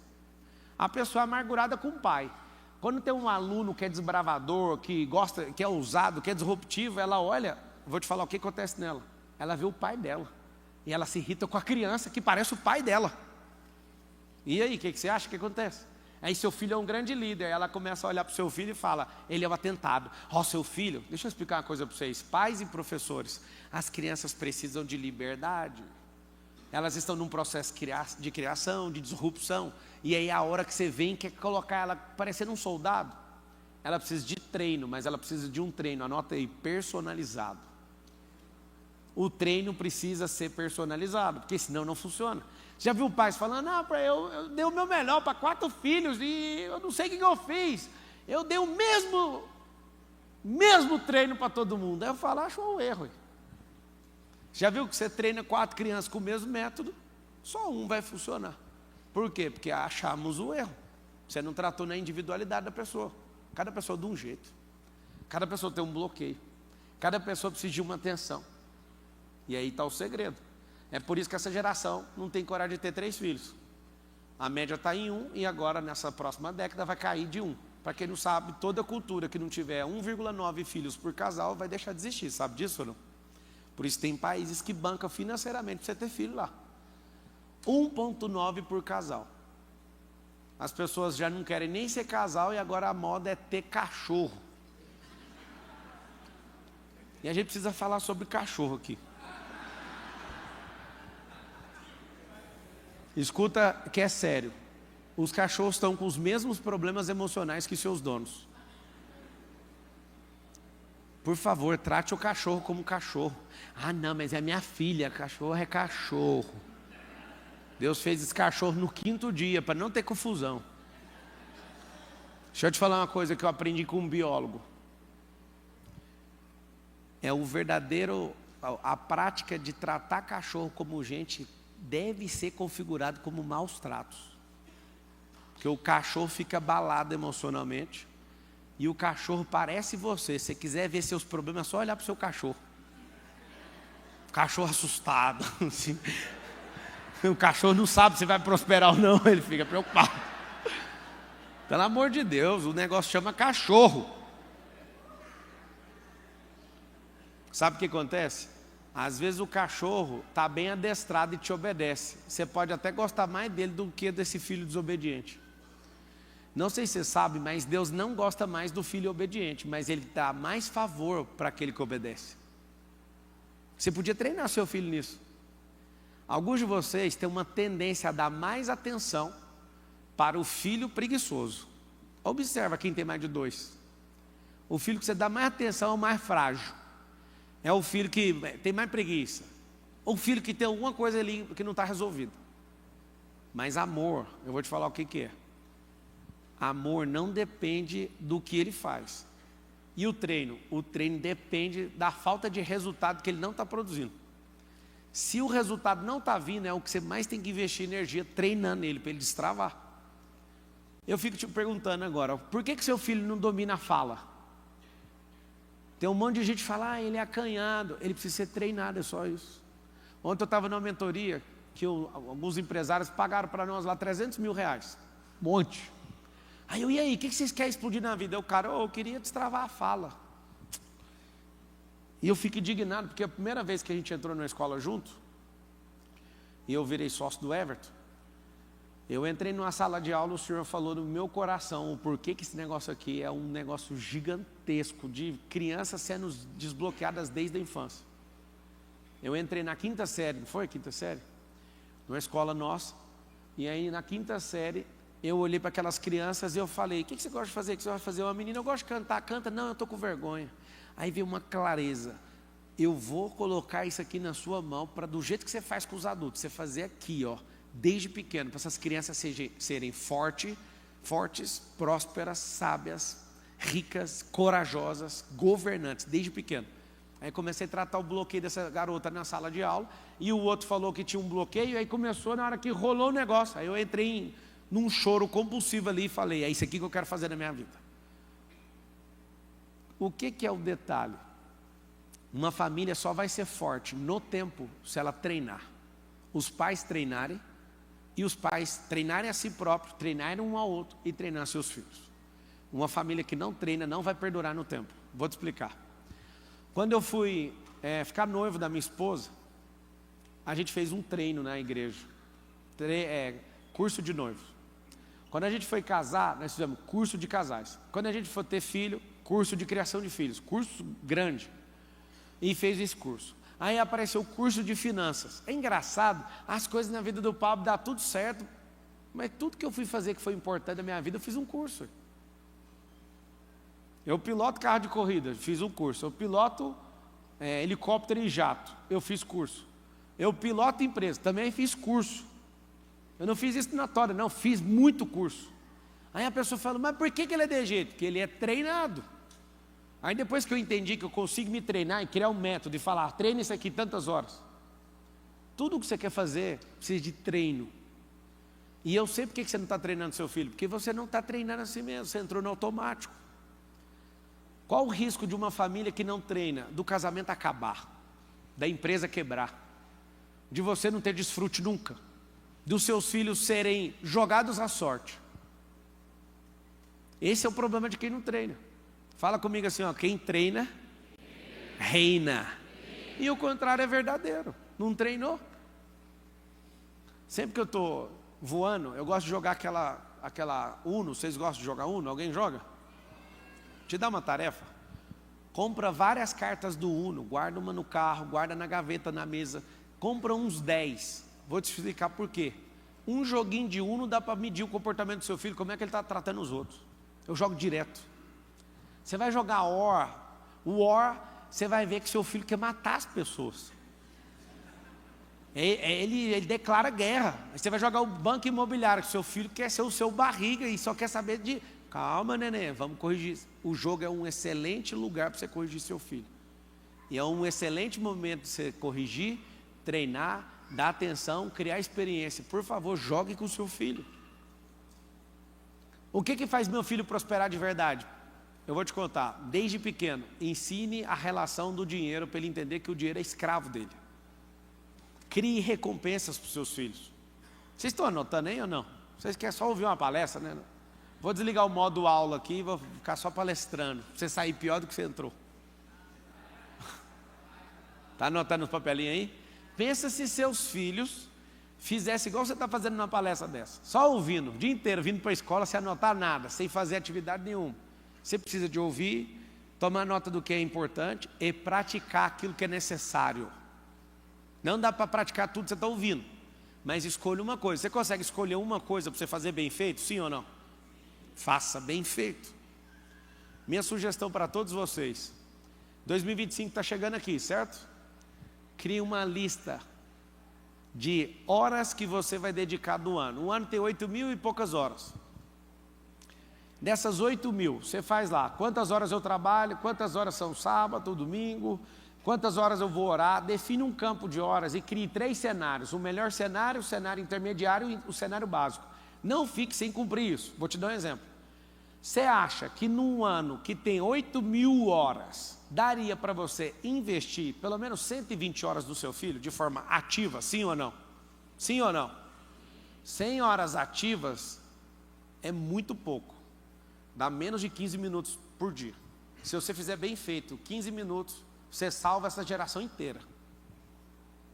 A pessoa é amargurada com o pai. Quando tem um aluno que é desbravador, que gosta, que é ousado, que é disruptivo, ela olha, vou te falar o que acontece nela. Ela vê o pai dela. E ela se irrita com a criança que parece o pai dela. E aí, o que você acha que acontece? Aí seu filho é um grande líder, ela começa a olhar para o seu filho e fala: ele é o atentado. Seu filho, deixa eu explicar uma coisa para vocês. Pais e professores, as crianças precisam de liberdade. Elas estão num processo de criação, de disrupção. E aí a hora que você vem, quer colocar ela parecendo um soldado. Ela precisa de treino, mas ela precisa de um treino, anota aí, personalizado. O treino precisa ser personalizado, porque senão não funciona. Já viu pais falando: não, eu dei o meu melhor para 4 filhos e eu não sei o que eu fiz. Eu dei o mesmo treino para todo mundo. Aí eu falo: achou um erro. Já viu que você treina 4 crianças com o mesmo método? Só um vai funcionar. Por quê? Porque achamos o erro. Você não tratou na individualidade da pessoa. Cada pessoa de um jeito. Cada pessoa tem um bloqueio. Cada pessoa precisa de uma atenção. E aí está o segredo. É por isso que essa geração não tem coragem de ter 3 filhos. A média está em 1 e agora nessa próxima década vai cair de 1. Para quem não sabe, toda cultura que não tiver 1,9 filhos por casal vai deixar de existir. Sabe disso ou não? Por isso tem países que bancam financeiramente para você ter filho lá. 1,9 por casal. as pessoas já não querem nem ser casal e agora a moda é ter cachorro. E a gente precisa falar sobre cachorro aqui. Escuta que é sério. Os cachorros estão com os mesmos problemas emocionais que seus donos. Por favor, trate o cachorro como cachorro. Ah, não, mas é minha filha, cachorro é cachorro. Deus fez esse cachorro no 5º dia, para não ter confusão. Deixa eu te falar uma coisa que eu aprendi com um biólogo. É o verdadeiro, a prática de tratar cachorro como gente deve ser configurado como maus tratos. Porque o cachorro fica abalado emocionalmente. E o cachorro parece você. Se você quiser ver seus problemas, é só olhar para o seu cachorro. Cachorro assustado. Assim. O cachorro não sabe se vai prosperar ou não. Ele fica preocupado. Pelo amor de Deus, o negócio chama cachorro. Sabe o que acontece? Às vezes o cachorro está bem adestrado e te obedece. Você pode até gostar mais dele do que desse filho desobediente. Não sei se você sabe, mas Deus não gosta mais do filho obediente, mas Ele dá mais favor para aquele que obedece. Você podia treinar seu filho nisso. Alguns de vocês têm uma tendência a dar mais atenção para o filho preguiçoso. Observa quem tem mais de 2. O filho que você dá mais atenção é o mais frágil. É o filho que tem mais preguiça. Ou o filho que tem alguma coisa ali que não está resolvida. Mas amor, eu vou te falar o que é. Amor não depende do que ele faz. E o treino? O treino depende da falta de resultado que ele não está produzindo. Se o resultado não está vindo, é o que você mais tem que investir energia treinando ele, para ele destravar. Eu fico te perguntando agora, por que seu filho não domina a fala? Tem um monte de gente que fala, ele é acanhado, ele precisa ser treinado, é só isso. Ontem eu estava numa mentoria, que alguns empresários pagaram para nós lá R$300 mil. Um monte. Aí e aí, o que vocês querem explodir na vida? O cara, eu queria destravar a fala. E eu fico indignado, porque a primeira vez que a gente entrou na escola junto, e eu virei sócio do Everton, eu entrei numa sala de aula, o senhor falou no meu coração, o porquê que esse negócio aqui é um negócio gigantesco, de crianças sendo desbloqueadas desde a infância. Eu entrei na 5ª série, não foi a 5ª série? Numa escola nossa, e aí na 5ª série, eu olhei para aquelas crianças e eu falei, o que você gosta de fazer? O que você vai fazer? Uma menina, eu gosto de cantar, canta, não, eu estou com vergonha. Aí veio uma clareza, eu vou colocar isso aqui na sua mão, para do jeito que você faz com os adultos, você fazer aqui, ó, desde pequeno, para essas crianças serem fortes, prósperas, sábias, ricas, corajosas, governantes, desde pequeno. Aí comecei a tratar o bloqueio dessa garota na sala de aula, e o outro falou que tinha um bloqueio, aí começou, na hora que rolou o negócio, aí eu entrei num choro compulsivo ali e falei, é isso aqui que eu quero fazer na minha vida. O que é o detalhe? Uma família só vai ser forte no tempo se ela treinar. Os pais treinarem, e os pais treinarem a si próprios, treinarem um ao outro e treinar seus filhos. Uma família que não treina não vai perdurar no tempo. Vou te explicar. Quando eu fui ficar noivo da minha esposa, a gente fez um treino na igreja, curso de noivos. Quando a gente foi casar, nós fizemos curso de casais. Quando a gente for ter filho, curso de criação de filhos, curso grande. E fez esse curso. Aí apareceu o curso de finanças. É engraçado, as coisas na vida do Pablo dá tudo certo, mas tudo que eu fui fazer que foi importante na minha vida, eu fiz um curso. Eu piloto carro de corrida, fiz um curso. Eu piloto helicóptero e jato, eu fiz curso. Eu piloto empresa, também fiz curso. Eu não fiz isso na tora, não, fiz muito curso. Aí a pessoa fala, mas por que ele é de jeito? Porque ele é treinado. Aí depois que eu entendi que eu consigo me treinar e criar um método e falar, treine isso aqui tantas horas. Tudo o que você quer fazer precisa de treino. E eu sei por que você não está treinando seu filho, porque você não está treinando assim mesmo, você entrou no automático. Qual o risco de uma família que não treina? Do casamento acabar, da empresa quebrar, de você não ter desfrute nunca, dos seus filhos serem jogados à sorte. Esse é o problema de quem não treina. Fala comigo assim, ó, quem treina, reina. E o contrário é verdadeiro, não treinou. Sempre que eu estou voando, eu gosto de jogar aquela Uno, vocês gostam de jogar Uno? Alguém joga? Te dá uma tarefa. Compra várias cartas do Uno, guarda uma no carro, guarda na gaveta, na mesa. Compra uns 10. Vou te explicar por quê. Um joguinho de Uno dá para medir o comportamento do seu filho, como é que ele está tratando os outros. Eu jogo direto. Você vai jogar War. O War, você vai ver que seu filho quer matar as pessoas. Ele declara guerra. Aí você vai jogar o banco imobiliário, que seu filho quer ser o seu barriga e só quer saber de... Calma, neném, vamos corrigir. O jogo é um excelente lugar para você corrigir seu filho. E é um excelente momento de você corrigir, treinar, dar atenção, criar experiência. Por favor, jogue com o seu filho. O que faz meu filho prosperar de verdade? Eu vou te contar. Desde pequeno, ensine a relação do dinheiro para ele entender que o dinheiro é escravo dele. Crie recompensas para os seus filhos. Vocês estão anotando aí ou não? Vocês querem só ouvir uma palestra, né? Vou desligar o modo aula aqui e vou ficar só palestrando. Pra você sair pior do que você entrou. Está anotando os papelinhos aí? Pensa se seus filhos fizessem igual você está fazendo numa palestra dessa. Só ouvindo, o dia inteiro, vindo para a escola sem anotar nada, sem fazer atividade nenhuma. Você precisa de ouvir, tomar nota do que é importante e praticar aquilo que é necessário. Não dá para praticar tudo que você está ouvindo. Mas escolha uma coisa. Você consegue escolher uma coisa para você fazer bem feito? Sim ou não? Faça bem feito. Minha sugestão para todos vocês. 2025 está chegando aqui, certo? Crie uma lista de horas que você vai dedicar do ano. Um ano tem 8.000 e poucas horas. Dessas 8.000, você faz lá. Quantas horas eu trabalho, quantas horas são sábado, domingo, quantas horas eu vou orar. Define um campo de horas e crie 3 cenários. O melhor cenário, o cenário intermediário e o cenário básico. Não fique sem cumprir isso. Vou te dar um exemplo. Você acha que num ano que tem 8.000 horas, daria para você investir pelo menos 120 horas do seu filho de forma ativa, sim ou não? Sim ou não? 100 horas ativas é muito pouco. Dá menos de 15 minutos por dia. Se você fizer bem feito, 15 minutos, você salva essa geração inteira.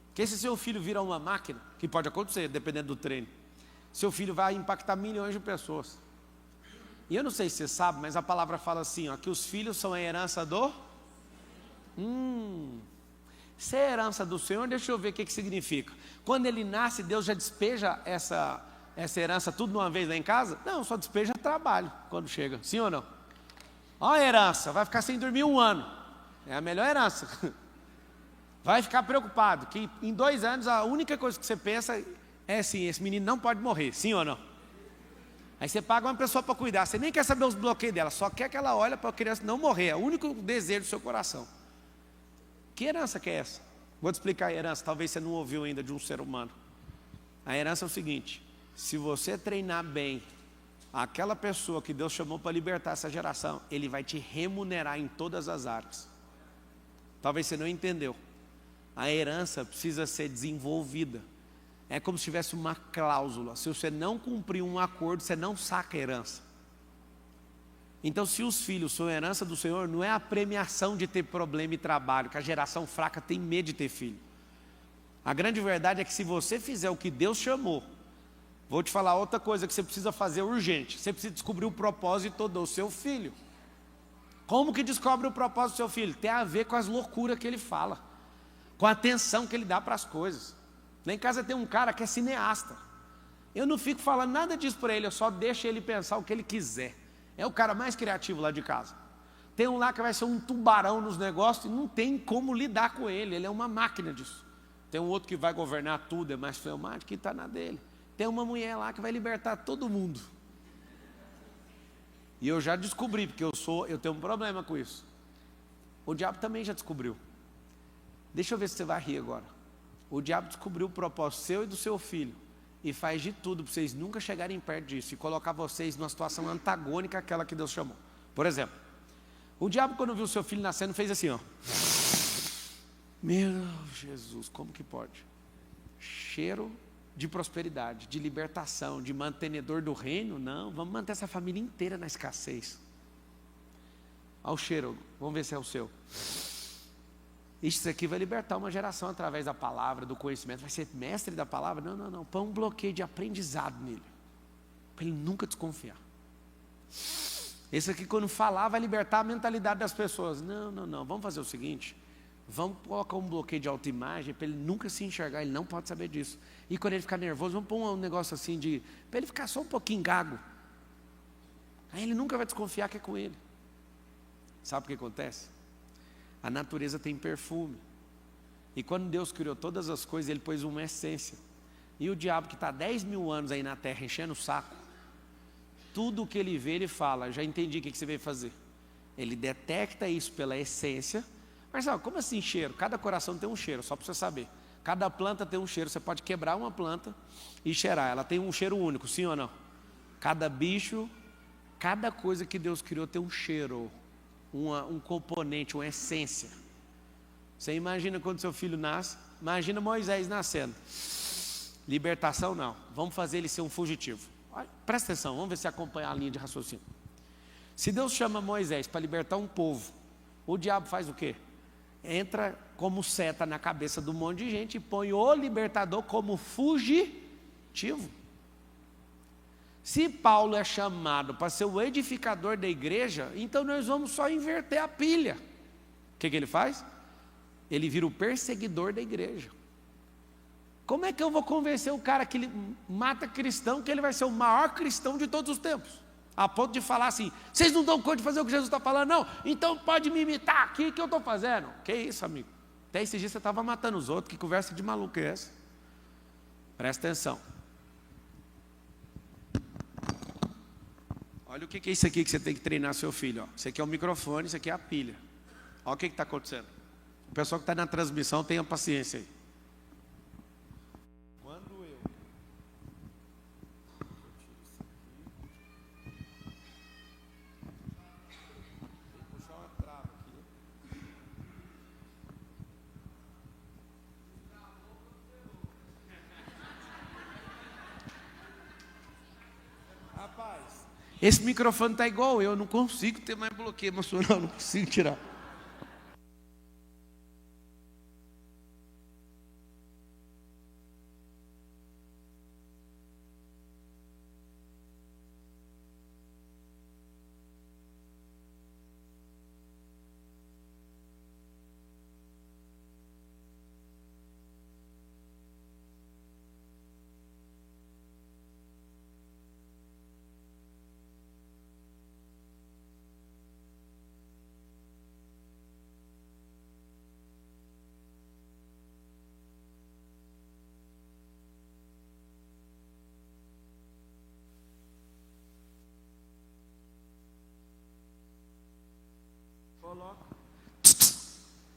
Porque se seu filho vira uma máquina, que pode acontecer, dependendo do treino, seu filho vai impactar milhões de pessoas. E eu não sei se você sabe, mas a palavra fala assim, ó, que os filhos são a herança do... Se é a herança do Senhor, deixa eu ver o que significa. Quando ele nasce, Deus já despeja essa herança tudo de uma vez lá em casa? Não, só despeja trabalho quando chega, sim ou não? Ó a herança, vai ficar sem dormir 1 ano. É a melhor herança. Vai ficar preocupado, que em 2 anos a única coisa que você pensa é assim, esse menino não pode morrer, sim ou não? Aí você paga uma pessoa para cuidar, você nem quer saber os bloqueios dela, só quer que ela olhe para a criança não morrer, é o único desejo do seu coração. Que herança que é essa? Vou te explicar a herança, talvez você não ouviu ainda de um ser humano. A herança é o seguinte, se você treinar bem aquela pessoa que Deus chamou para libertar essa geração, Ele vai te remunerar em todas as áreas. Talvez você não entendeu. A herança precisa ser desenvolvida. É como se tivesse uma cláusula. Se você não cumprir um acordo, você não saca a herança. Então, se os filhos são herança do Senhor, não é a premiação de ter problema e trabalho, que a geração fraca tem medo de ter filho. A grande verdade é que se você fizer o que Deus chamou, vou te falar outra coisa que você precisa fazer urgente. Você precisa descobrir o propósito do seu filho. Como que descobre o propósito do seu filho? Tem a ver com as loucuras que ele fala, com a atenção que ele dá para as coisas. Lá em casa tem um cara que é cineasta. Eu não fico falando nada disso para ele, eu só deixo ele pensar o que ele quiser. É o cara mais criativo lá de casa. Tem um lá que vai ser um tubarão nos negócios e não tem como lidar com ele, ele é uma máquina disso. Tem um outro que vai governar tudo, é mais fleumático e está na dele. Tem uma mulher lá que vai libertar todo mundo. E eu já descobri, porque eu tenho um problema com isso. O diabo também já descobriu. Deixa eu ver se você vai rir agora. O diabo descobriu o propósito seu e do seu filho e faz de tudo para vocês nunca chegarem perto disso e colocar vocês numa situação antagônica àquela que Deus chamou. Por exemplo, o diabo quando viu o seu filho nascendo fez assim, ó. Meu Jesus, como que pode? Cheiro de prosperidade, de libertação, de mantenedor do reino? Não, vamos manter essa família inteira na escassez. Olha o cheiro, vamos ver se é o seu. Isso aqui vai libertar uma geração através da palavra, do conhecimento. Vai ser mestre da palavra? Não. Põe um bloqueio de aprendizado nele. para ele nunca desconfiar. Esse aqui, quando falar, vai libertar a mentalidade das pessoas. Não, vamos fazer o seguinte, vamos colocar um bloqueio de autoimagem para ele nunca se enxergar, ele não pode saber disso. E quando ele ficar nervoso, vamos pôr um negócio assim para ele ficar só um pouquinho gago. Aí ele nunca vai desconfiar que é com ele. Sabe o que acontece? A natureza tem perfume. E quando Deus criou todas as coisas, Ele pôs uma essência. E o diabo que está 10 mil anos aí na terra enchendo o saco, tudo o que ele vê, ele fala, já entendi o que você veio fazer. Ele detecta isso pela essência. Marcelo, como assim cheiro? Cada coração tem um cheiro, só para você saber. Cada planta tem um cheiro, você pode quebrar uma planta e cheirar. Ela tem um cheiro único, sim ou não? Cada bicho, cada coisa que Deus criou tem um cheiro, um componente, uma essência. Você imagina quando seu filho nasce, imagina Moisés nascendo. Libertação não, vamos fazer ele ser um fugitivo. Olha, presta atenção, vamos ver se acompanha a linha de raciocínio. Se Deus chama Moisés para libertar um povo, o diabo faz o quê? Entra como seta na cabeça de um monte de gente e põe o libertador como fugitivo. Se Paulo é chamado para ser o edificador da igreja, então nós vamos só inverter a pilha. O que ele faz? Ele vira o perseguidor da igreja. Como é que eu vou convencer o cara que ele mata cristão, que ele vai ser o maior cristão de todos os tempos? A ponto de falar assim, vocês não dão conta de fazer o que Jesus está falando, não? Então pode me imitar aqui que eu estou fazendo. Que isso, amigo? Até esses dias você estava matando os outros, que conversa de maluco é essa? Presta atenção. Olha o que é isso aqui que você tem que treinar seu filho. Ó. Isso aqui é o microfone, isso aqui é a pilha. Olha o que está acontecendo. O pessoal que está na transmissão, tenha paciência aí. Quando eu puxar uma trava aqui. Rapaz, esse microfone está igual eu não consigo ter mais bloqueio emocional, não consigo tirar.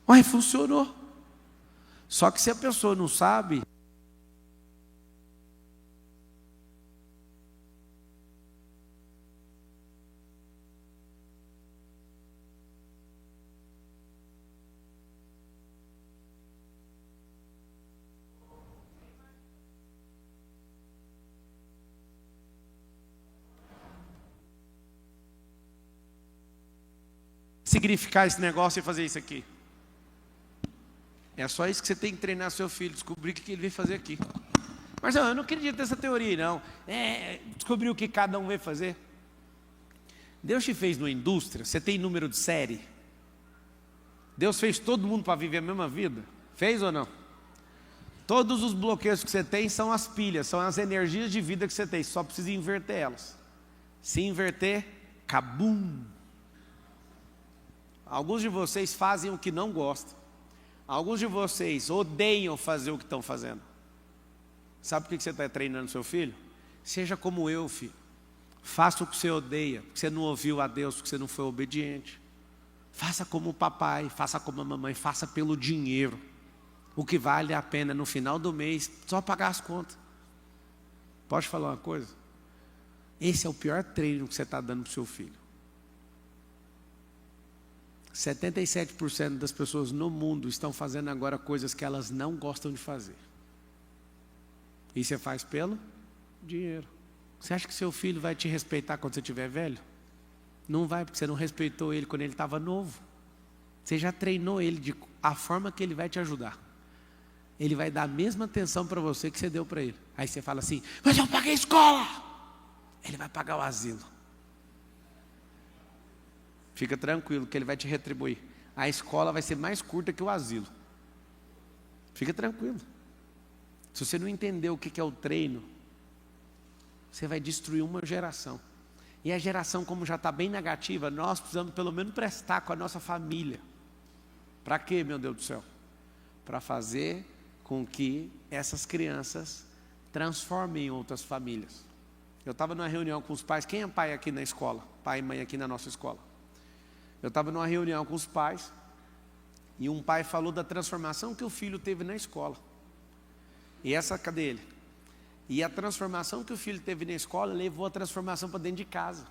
Ué, funcionou. Só que se a pessoa não sabe, significar esse negócio e fazer isso aqui. É só isso que você tem que treinar seu filho, descobrir o que ele veio fazer aqui. Mas eu não acredito nessa teoria, não. Descobrir o que cada um veio fazer. Deus te fez numa indústria, você tem número de série. Deus fez todo mundo para viver a mesma vida. Fez ou não? Todos os bloqueios que você tem são as pilhas, são as energias de vida que você tem. Só precisa inverter elas. Se inverter, cabum. Alguns de vocês fazem o que não gostam. Alguns de vocês odeiam fazer o que estão fazendo. Sabe por que você está treinando seu filho? Seja como eu, filho. Faça o que você odeia, porque você não ouviu a Deus, porque você não foi obediente. Faça como o papai, faça como a mamãe, faça pelo dinheiro. O que vale a pena no final do mês, só pagar as contas. Pode falar uma coisa? Esse é o pior treino que você está dando para o seu filho. 77% das pessoas no mundo estão fazendo agora coisas que elas não gostam de fazer. E você faz pelo dinheiro. Você acha que seu filho vai te respeitar quando você estiver velho? Não vai, porque você não respeitou ele quando ele estava novo. Você já treinou ele de a forma que ele vai te ajudar. Ele vai dar a mesma atenção para você que você deu para ele. Aí você fala assim, mas eu paguei a escola. Ele vai pagar o asilo. Fica tranquilo que ele vai te retribuir. A escola vai ser mais curta que o asilo. Fica tranquilo. Se você não entender o que é o treino, você vai destruir uma geração. E a geração, como já está bem negativa, nós precisamos pelo menos prestar com a nossa família. Para quê, meu Deus do céu? Para fazer com que essas crianças transformem outras famílias. Eu estava numa reunião com os pais. Quem é pai aqui na escola? Pai e mãe aqui na nossa escola. Eu estava numa reunião com os pais e um pai falou da transformação que o filho teve na escola. E essa, cadê ele? E a transformação que o filho teve na escola levou a transformação para dentro de casa.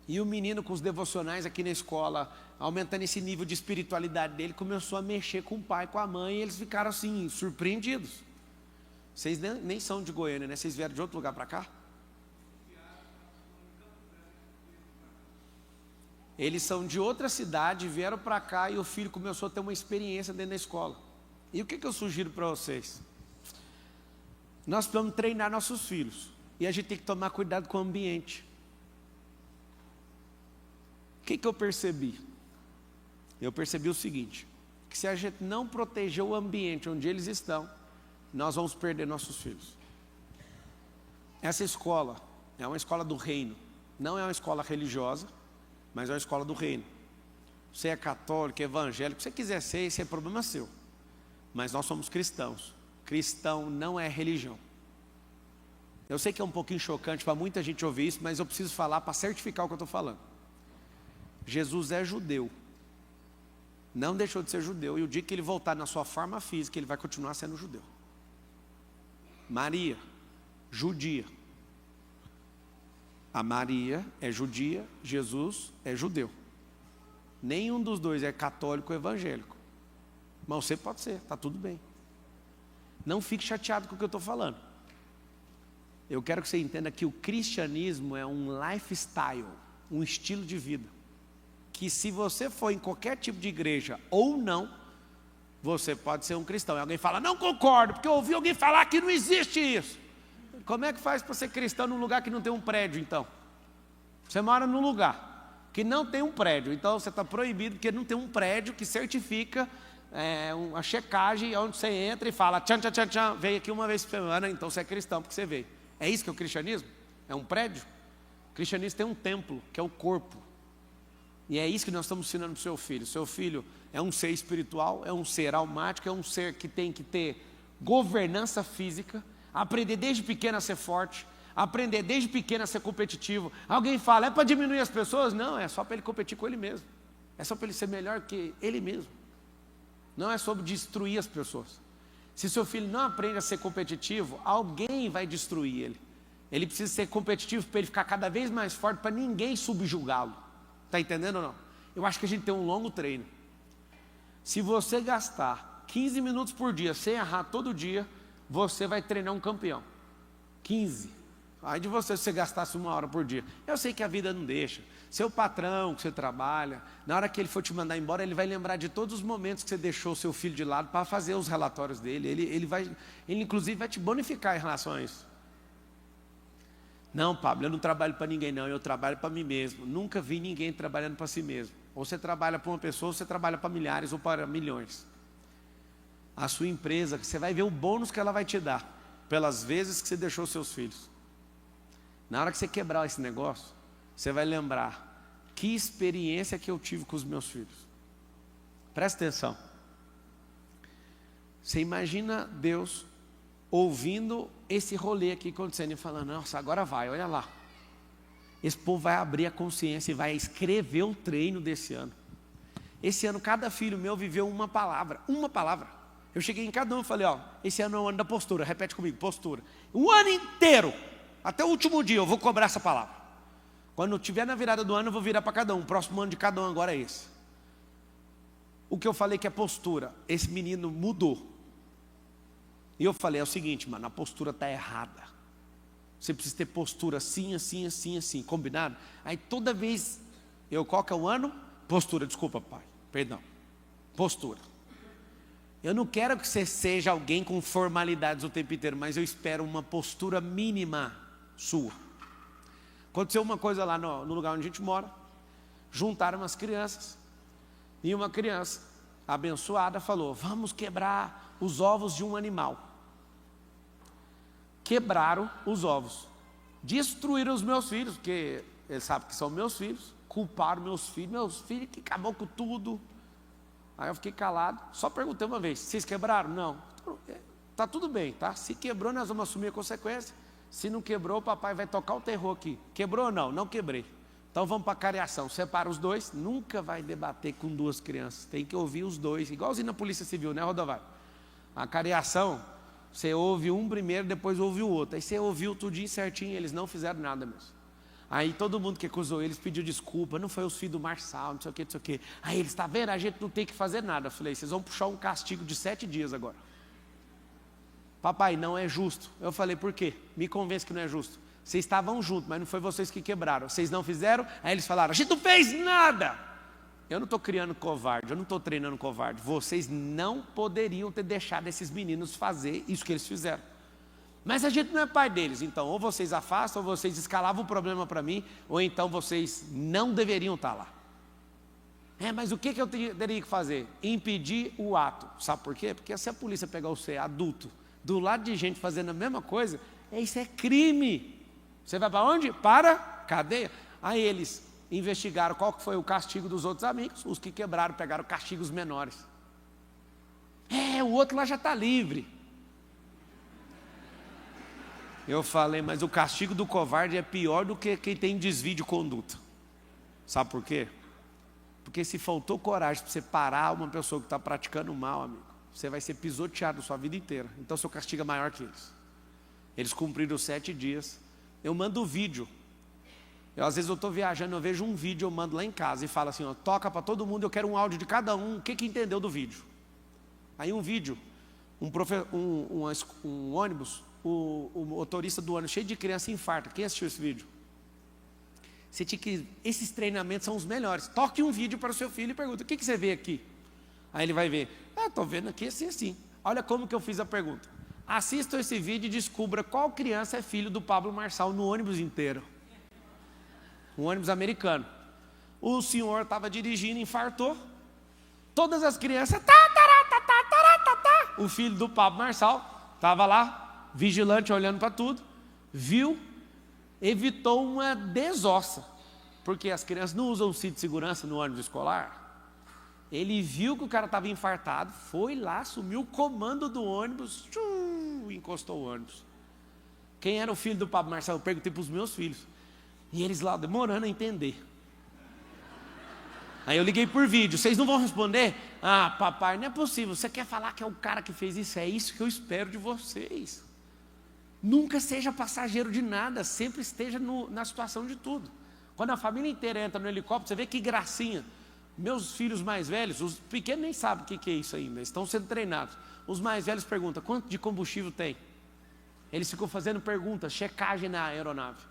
E o menino com os devocionais aqui na escola, aumentando esse nível de espiritualidade dele, começou a mexer com o pai, com a mãe, e eles ficaram assim, surpreendidos. Vocês nem são de Goiânia, né? Vocês vieram de outro lugar para cá? Eles são de outra cidade, vieram para cá e o filho começou a ter uma experiência dentro da escola. E o que eu sugiro para vocês? Nós precisamos treinar nossos filhos. E a gente tem que tomar cuidado com o ambiente. O que eu percebi? Eu percebi o seguinte, que se a gente não proteger o ambiente onde eles estão, nós vamos perder nossos filhos. Essa escola é uma escola do reino. Não é uma escola religiosa, mas é uma escola do reino. Você é católico, evangélico, o que você quiser ser, esse é problema seu. Mas nós somos cristãos. Cristão não é religião. Eu sei que é um pouquinho chocante para muita gente ouvir isso, mas eu preciso falar para certificar o que eu estou falando. Jesus é judeu. Não deixou de ser judeu. E o dia que ele voltar na sua forma física, ele vai continuar sendo judeu. Maria, judia. A Maria é judia, Jesus é judeu. Nenhum dos dois é católico ou evangélico. Mas você pode ser, está tudo bem. Não fique chateado com o que eu estou falando. Eu quero que você entenda que o cristianismo é um lifestyle, um estilo de vida. Que se você for em qualquer tipo de igreja ou não, você pode ser um cristão. E alguém fala, não concordo, porque eu ouvi alguém falar que não existe isso. Como é que faz para ser cristão num lugar que não tem um prédio, então? Você mora num lugar que não tem um prédio, então você está proibido, porque não tem um prédio que certifica a checagem, onde você entra e fala, tchan, tchan, tchan, tchan, veio aqui uma vez por semana, então você é cristão, porque você veio. É isso que é o cristianismo? É um prédio? O cristianismo tem um templo, que é o corpo. E é isso que nós estamos ensinando para o seu filho. Seu filho é um ser espiritual, é um ser almático, é um ser que tem que ter governança física, aprender desde pequeno a ser forte, aprender desde pequeno a ser competitivo. Alguém fala, é para diminuir as pessoas? Não, é só para ele competir com ele mesmo. É só para ele ser melhor que ele mesmo. Não é sobre destruir as pessoas. Se seu filho não aprende a ser competitivo, alguém vai destruir ele. Ele precisa ser competitivo para ele ficar cada vez mais forte, para ninguém subjugá-lo. Está entendendo ou não? Eu acho que a gente tem um longo treino. Se você gastar 15 minutos por dia, sem errar todo dia, você vai treinar um campeão. 15. Aí de você, se você gastasse 1 hora por dia. Eu sei que a vida não deixa. Seu patrão que você trabalha, na hora que ele for te mandar embora, ele vai lembrar de todos os momentos que você deixou o seu filho de lado para fazer os relatórios dele. Ele inclusive vai te bonificar em relação a isso. Não, Pablo, eu não trabalho para ninguém não, eu trabalho para mim mesmo. Nunca vi ninguém trabalhando para si mesmo. Ou você trabalha para uma pessoa, ou você trabalha para milhares ou para milhões. A sua empresa, você vai ver o bônus que ela vai te dar, pelas vezes que você deixou seus filhos. Na hora que você quebrar esse negócio, você vai lembrar, que experiência que eu tive com os meus filhos. Presta atenção. Você imagina Deus ouvindo esse rolê aqui acontecendo e falando, nossa, agora vai, olha lá. Esse povo vai abrir a consciência e vai escrever o treino desse ano. Esse ano, cada filho meu viveu uma palavra. Uma palavra. Eu cheguei em cada um e falei, ó, esse ano é o ano da postura, repete comigo, postura. Um ano inteiro, até o último dia, eu vou cobrar essa palavra. Quando tiver na virada do ano, eu vou virar para cada um. O próximo ano de cada um agora é esse. O que eu falei que é postura, esse menino mudou. E eu falei, é o seguinte, mano, a postura está errada. Você precisa ter postura assim, assim, assim, assim, combinado? Aí toda vez, qual que é o ano? Postura, desculpa pai, perdão. Postura. Eu não quero que você seja alguém com formalidades o tempo inteiro, mas eu espero uma postura mínima sua. Aconteceu uma coisa lá no lugar onde a gente mora. Juntaram umas crianças. E uma criança abençoada falou: vamos quebrar os ovos de um animal. Quebraram os ovos. Destruíram os meus filhos, porque eles sabem que são meus filhos. Culparam meus filhos que acabou com tudo. Aí eu fiquei calado. Só perguntei uma vez: vocês quebraram? Não. Tá tudo bem, tá? Se quebrou, nós vamos assumir a consequência. Se não quebrou, o papai vai tocar o terror aqui. Quebrou ou não? Não quebrei. Então vamos para a cariação. Separa os dois. Nunca vai debater com duas crianças. Tem que ouvir os dois. Igualzinho na Polícia Civil, né, Rodovalho? A cariação, você ouve um primeiro, depois ouve o outro. Aí você ouviu tudinho certinho, eles não fizeram nada mesmo. Aí todo mundo que acusou eles pediu desculpa. Não foi os filhos do Marçal, não sei o que, não sei o que. Aí eles, tá vendo? A gente não tem que fazer nada. Eu falei: vocês vão puxar um castigo de 7 dias agora. Papai, não é justo. Eu falei: por quê? Me convence que não é justo. Vocês estavam juntos, mas não foi vocês que quebraram. Vocês não fizeram? Aí eles falaram: a gente não fez nada. Eu não estou criando covarde, eu não estou treinando covarde. Vocês não poderiam ter deixado esses meninos fazer isso que eles fizeram. Mas a gente não é pai deles, então ou vocês afastam, ou vocês escalavam o problema para mim, ou então vocês não deveriam estar lá. Mas o que eu teria que fazer? Impedir o ato. Sabe por quê? Porque se a polícia pegar você adulto do lado de gente fazendo a mesma coisa, isso é crime. Você vai para onde? Para cadeia. Aí eles investigaram qual que foi o castigo dos outros amigos. Os que quebraram pegaram castigos menores. O outro lá já está livre. Eu falei: mas o castigo do covarde é pior do que quem tem desvio de conduta. Sabe por quê? Porque se faltou coragem para você parar uma pessoa que está praticando mal, amigo, você vai ser pisoteado a sua vida inteira. Então seu castigo é maior que eles. Eles cumpriram os 7 dias. Eu mando o vídeo. Às vezes eu estou viajando, eu vejo um vídeo, eu mando lá em casa e falo assim: toca para todo mundo, eu quero um áudio de cada um, o que entendeu do vídeo. Aí um vídeo, um ônibus, o motorista do ônibus cheio de criança infarta. Quem assistiu esse vídeo? Esses treinamentos são os melhores. Toque um vídeo para o seu filho e pergunta: o que você vê aqui? Aí ele vai ver: estou vendo aqui assim, assim. Olha como que eu fiz a pergunta. Assista esse vídeo e descubra qual criança é filho do Pablo Marçal no ônibus inteiro. Um ônibus americano. O senhor estava dirigindo, infartou. Todas as crianças, o filho do Pablo Marçal estava lá, vigilante, olhando para tudo. Viu, evitou uma desossa. Porque as crianças não usam cinto de segurança no ônibus escolar. Ele viu que o cara estava infartado, foi lá, assumiu o comando do ônibus, encostou o ônibus. Quem era o filho do Pablo Marçal? Eu perguntei para os meus filhos. E eles lá demorando a entender. Aí eu liguei por vídeo: vocês não vão responder? Papai, não é possível, você quer falar que é o cara que fez isso? É isso que eu espero de vocês. Nunca seja passageiro de nada, sempre esteja na situação de tudo. Quando a família inteira entra no helicóptero, você vê que gracinha. Meus filhos mais velhos, os pequenos nem sabem o que é isso ainda, estão sendo treinados. Os mais velhos perguntam: quanto de combustível tem? Eles ficam fazendo perguntas, checagem na aeronave.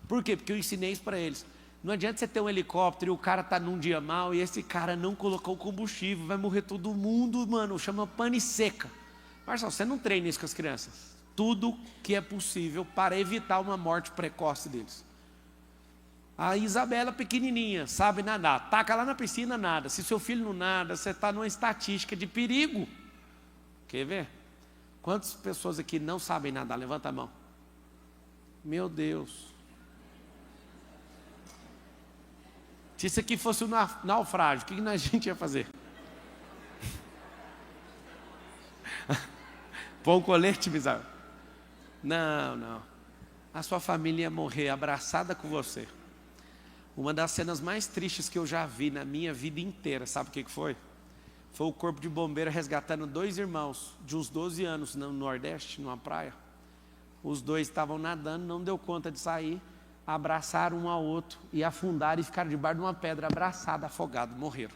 Por quê? Porque eu ensinei isso para eles. Não adianta você ter um helicóptero e o cara está num dia mal e esse cara não colocou combustível, vai morrer todo mundo, mano, chama pane seca. Marcelo, você não treina isso com as crianças. Tudo que é possível para evitar uma morte precoce deles. A Isabela pequenininha, sabe nadar, taca lá na piscina, nada. Se seu filho não nada, você está numa estatística de perigo. Quer ver? Quantas pessoas aqui não sabem nadar? Levanta a mão. Meu Deus. Se isso aqui fosse um naufrágio, o que a gente ia fazer? Pôr um colete, Misael? Não. A sua família ia morrer abraçada com você. Uma das cenas mais tristes que eu já vi na minha vida inteira, sabe o que foi? Foi o corpo de bombeiro resgatando 2 irmãos de uns 12 anos no Nordeste, numa praia. Os 2 estavam nadando, não deu conta de sair, abraçaram um ao outro e afundaram e ficaram debaixo de uma pedra, abraçados, afogados, morreram.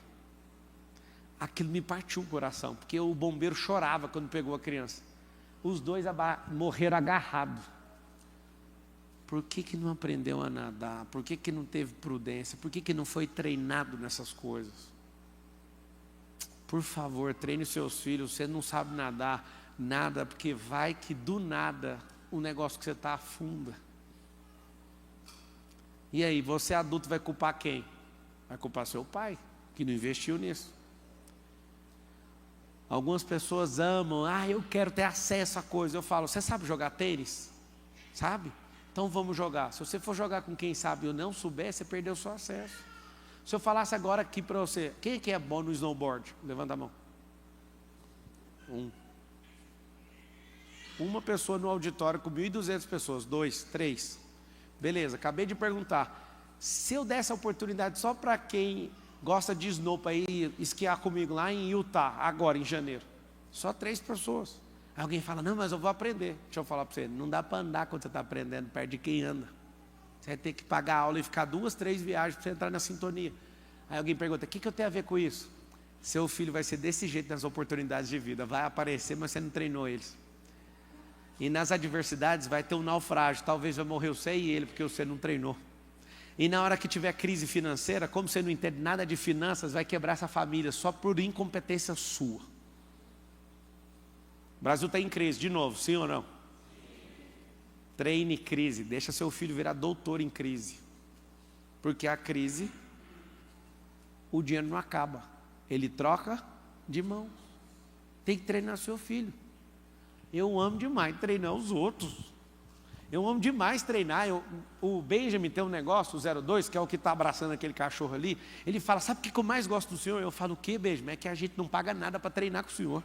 Aquilo me partiu o coração, porque o bombeiro chorava quando pegou a criança. Os 2 morreram agarrados. Por que não aprendeu a nadar? Por que não teve prudência? Por que não foi treinado nessas coisas? Por favor, treine seus filhos. Você não sabe nadar, nada, porque vai que do nada o negócio que você está afunda. E aí, você adulto vai culpar quem? Vai culpar seu pai, que não investiu nisso. Algumas pessoas amam, eu quero ter acesso a coisa. Eu falo, você sabe jogar tênis? Sabe? Então vamos jogar. Se você for jogar com quem sabe ou não souber, você perdeu o seu acesso. Se eu falasse agora aqui para você, quem é que é bom no snowboard? Levanta a mão. Uma pessoa no auditório com 1.200 pessoas. 2, 3. Beleza, acabei de perguntar. Se eu desse a oportunidade só para quem gosta de snow para ir esquiar comigo lá em Utah, agora em janeiro. Só 3 pessoas. Aí alguém fala, não, mas eu vou aprender. Deixa eu falar para você, não dá para andar quando você está aprendendo perto de quem anda. Você vai ter que pagar aula e ficar 2, 3 viagens para você entrar na sintonia. Aí alguém pergunta, o que eu tenho a ver com isso? Seu filho vai ser desse jeito nas oportunidades de vida. Vai aparecer, mas você não treinou eles. E nas adversidades vai ter um naufrágio. Talvez vai morrer você e ele, porque você não treinou. E na hora que tiver crise financeira, como você não entende nada de finanças, vai quebrar essa família só por incompetência sua. O Brasil está em crise, de novo, sim ou não? Treine crise, deixa seu filho virar doutor em crise. Porque a crise, o dinheiro não acaba. Ele troca de mão. Tem que treinar seu filho. Eu amo demais treinar os outros. Eu amo demais treinar. O Benjamin tem um negócio, o 02, que é o que está abraçando aquele cachorro ali. Ele fala, sabe o que eu mais gosto do senhor? Eu falo, o que, Benjamin? É que a gente não paga nada para treinar com o senhor.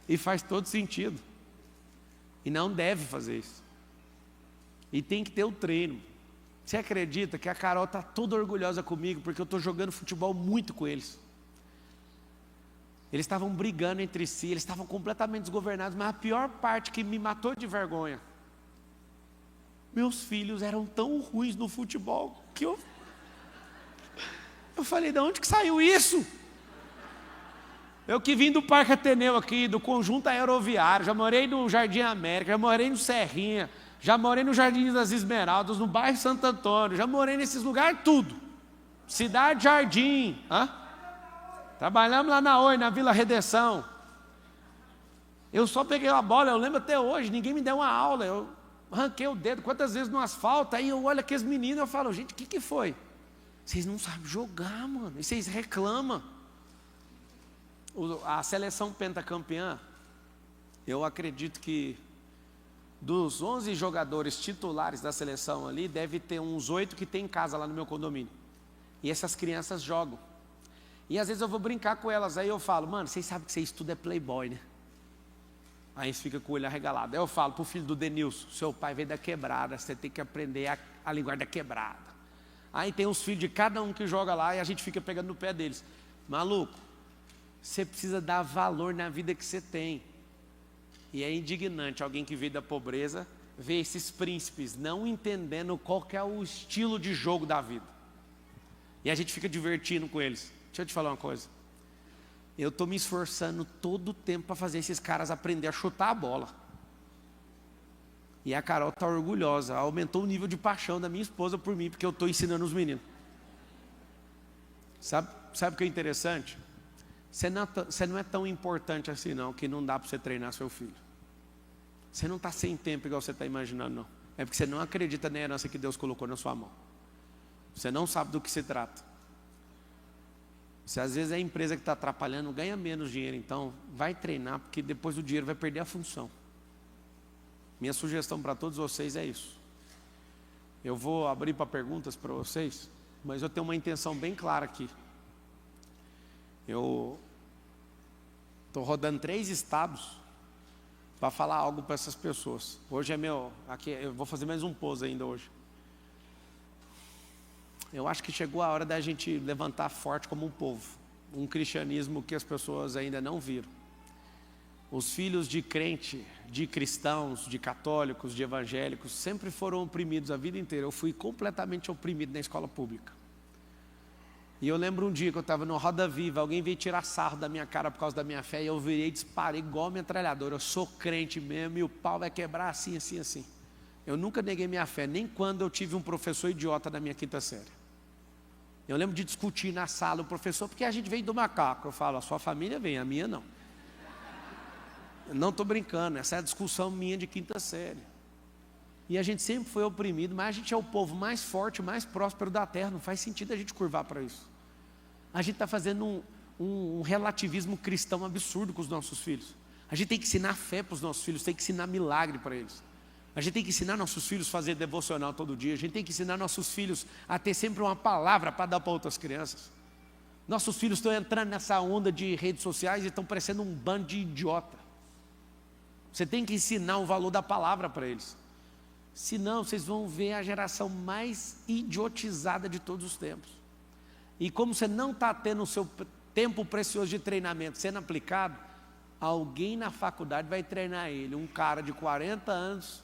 E faz todo sentido. E não deve fazer isso. E tem que ter o treino. Você acredita que a Carol está toda orgulhosa comigo, porque eu estou jogando futebol muito com eles. Eles estavam brigando entre si, eles estavam completamente desgovernados, mas a pior parte que me matou de vergonha, meus filhos eram tão ruins no futebol, que eu falei, de onde que saiu isso? Eu que vim do Parque Ateneu aqui, do Conjunto Aeroviário, já morei no Jardim América, já morei no Serrinha, já morei no Jardim das Esmeraldas, no bairro Santo Antônio, já morei nesses lugares tudo. Cidade Jardim, trabalhamos lá na Oi, na Vila Redenção. Eu só peguei a bola, eu lembro até hoje, ninguém me deu uma aula, eu arranquei o dedo, quantas vezes no asfalto, aí eu olho aqueles meninos, eu falo, gente, o que foi? Vocês não sabem jogar, mano, e vocês reclamam. A seleção pentacampeã, eu acredito que dos 11 jogadores titulares da seleção ali, deve ter uns 8 que tem em casa lá no meu condomínio. E essas crianças jogam. E às vezes eu vou brincar com elas, aí eu falo, mano, vocês sabem que vocês tudo é playboy, né? Aí eles ficam com o olho arregalado. Aí eu falo pro filho do Denilson, seu pai veio da quebrada, você tem que aprender a linguagem da quebrada. Aí tem os filhos de cada um que joga lá e a gente fica pegando no pé deles. Maluco, você precisa dar valor na vida que você tem. E é indignante alguém que veio da pobreza ver esses príncipes não entendendo qual que é o estilo de jogo da vida. E a gente fica divertindo com eles. Deixa eu te falar uma coisa. Eu estou me esforçando todo o tempo para fazer esses caras aprender a chutar a bola. E a Carol está orgulhosa. Aumentou o nível de paixão da minha esposa por mim, porque eu estou ensinando os meninos. Sabe o que é interessante? Você não é tão importante assim não, que não dá para você treinar seu filho. Você não está sem tempo igual você está imaginando não. É porque você não acredita na herança que Deus colocou na sua mão. Você não sabe do que se trata. Se às vezes é a empresa que está atrapalhando, ganha menos dinheiro, então vai treinar, porque depois o dinheiro vai perder a função. Minha sugestão para todos vocês é isso. Eu vou abrir para perguntas para vocês, mas eu tenho uma intenção bem clara aqui. Eu estou rodando 3 estados para falar algo para essas pessoas. Hoje é aqui eu vou fazer mais um pose ainda hoje. Eu acho que chegou a hora da gente levantar forte como um povo. Um cristianismo que as pessoas ainda não viram. Os filhos de crente, de cristãos, de católicos, de evangélicos, sempre foram oprimidos a vida inteira. Eu fui completamente oprimido na escola pública. E eu lembro um dia que eu estava no Roda Viva, alguém veio tirar sarro da minha cara por causa da minha fé, e eu virei e disparei igual metralhadora. Eu sou crente mesmo, e o pau vai quebrar assim, assim, assim. Eu nunca neguei minha fé, nem quando eu tive um professor idiota na minha 5ª série. Eu lembro de discutir na sala o professor, porque a gente veio do macaco. Eu falo, a sua família vem, a minha não. Eu não estou brincando, essa é a discussão minha de 5ª série. E a gente sempre foi oprimido, mas a gente é o povo mais forte, mais próspero da terra. Não faz sentido a gente curvar para isso. A gente está fazendo um relativismo cristão absurdo com os nossos filhos. A gente tem que ensinar fé para os nossos filhos, tem que ensinar milagre para eles. A gente tem que ensinar nossos filhos a fazer devocional todo dia. A gente tem que ensinar nossos filhos a ter sempre uma palavra para dar para outras crianças. Nossos filhos estão entrando nessa onda de redes sociais e estão parecendo um bando de idiota. Você tem que ensinar o valor da palavra para eles. Senão vocês vão ver a geração mais idiotizada de todos os tempos. E como você não está tendo o seu tempo precioso de treinamento sendo aplicado, alguém na faculdade vai treinar ele. Um cara de 40 anos,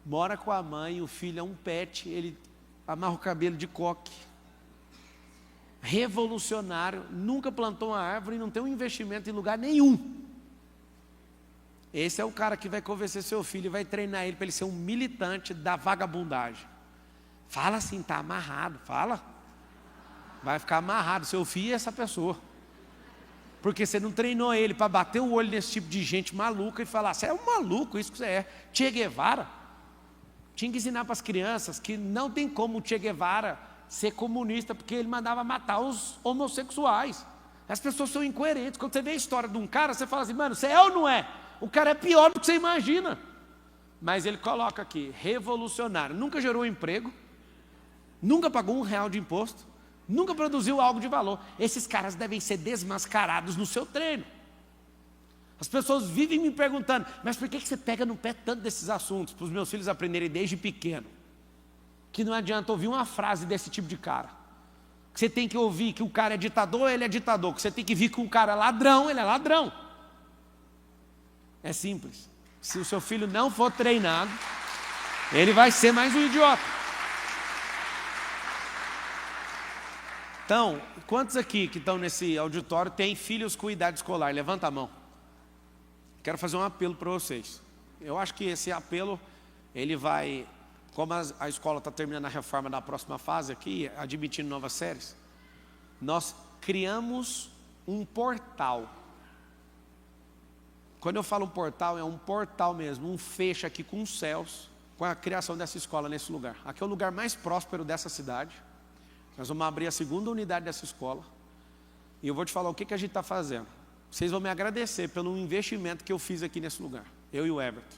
mora com a mãe, o filho é um pet, ele amarra o cabelo de coque. Revolucionário, nunca plantou uma árvore e não tem um investimento em lugar nenhum. Esse é o cara que vai convencer seu filho e vai treinar ele para ele ser um militante da vagabundagem. Fala assim, está amarrado, fala. Vai ficar amarrado, seu filho é essa pessoa. Porque você não treinou ele para bater o olho nesse tipo de gente maluca e falar, você é um maluco, isso que você é. Che Guevara. Tinha que ensinar para as crianças que não tem como o Che Guevara ser comunista, porque ele mandava matar os homossexuais. As pessoas são incoerentes. Quando você vê a história de um cara, você fala assim, mano, você é ou não é? O cara é pior do que você imagina. Mas ele coloca aqui, revolucionário. Nunca gerou emprego, nunca pagou R$1 de imposto, nunca produziu algo de valor. Esses caras devem ser desmascarados no seu treino. As pessoas vivem me perguntando, mas por que você pega no pé tanto desses assuntos? Para os meus filhos aprenderem desde pequeno. Que não adianta ouvir uma frase desse tipo de cara. Que você tem que ouvir que o cara é ditador, ele é ditador. Que você tem que vir que o cara é ladrão, ele é ladrão. É simples. Se o seu filho não for treinado, ele vai ser mais um idiota. Então, quantos aqui que estão nesse auditório têm filhos com idade escolar? Levanta a mão. Quero fazer um apelo para vocês. Eu acho que esse apelo, ele vai... Como a escola está terminando a reforma da próxima fase aqui, admitindo novas séries, nós criamos um portal. Quando eu falo um portal, é um portal mesmo, um fecho aqui com os céus, com a criação dessa escola nesse lugar. Aqui é o lugar mais próspero dessa cidade. Nós vamos abrir a segunda unidade dessa escola. E eu vou te falar o que a gente está fazendo. Vocês vão me agradecer pelo investimento que eu fiz aqui nesse lugar, eu e o Everton.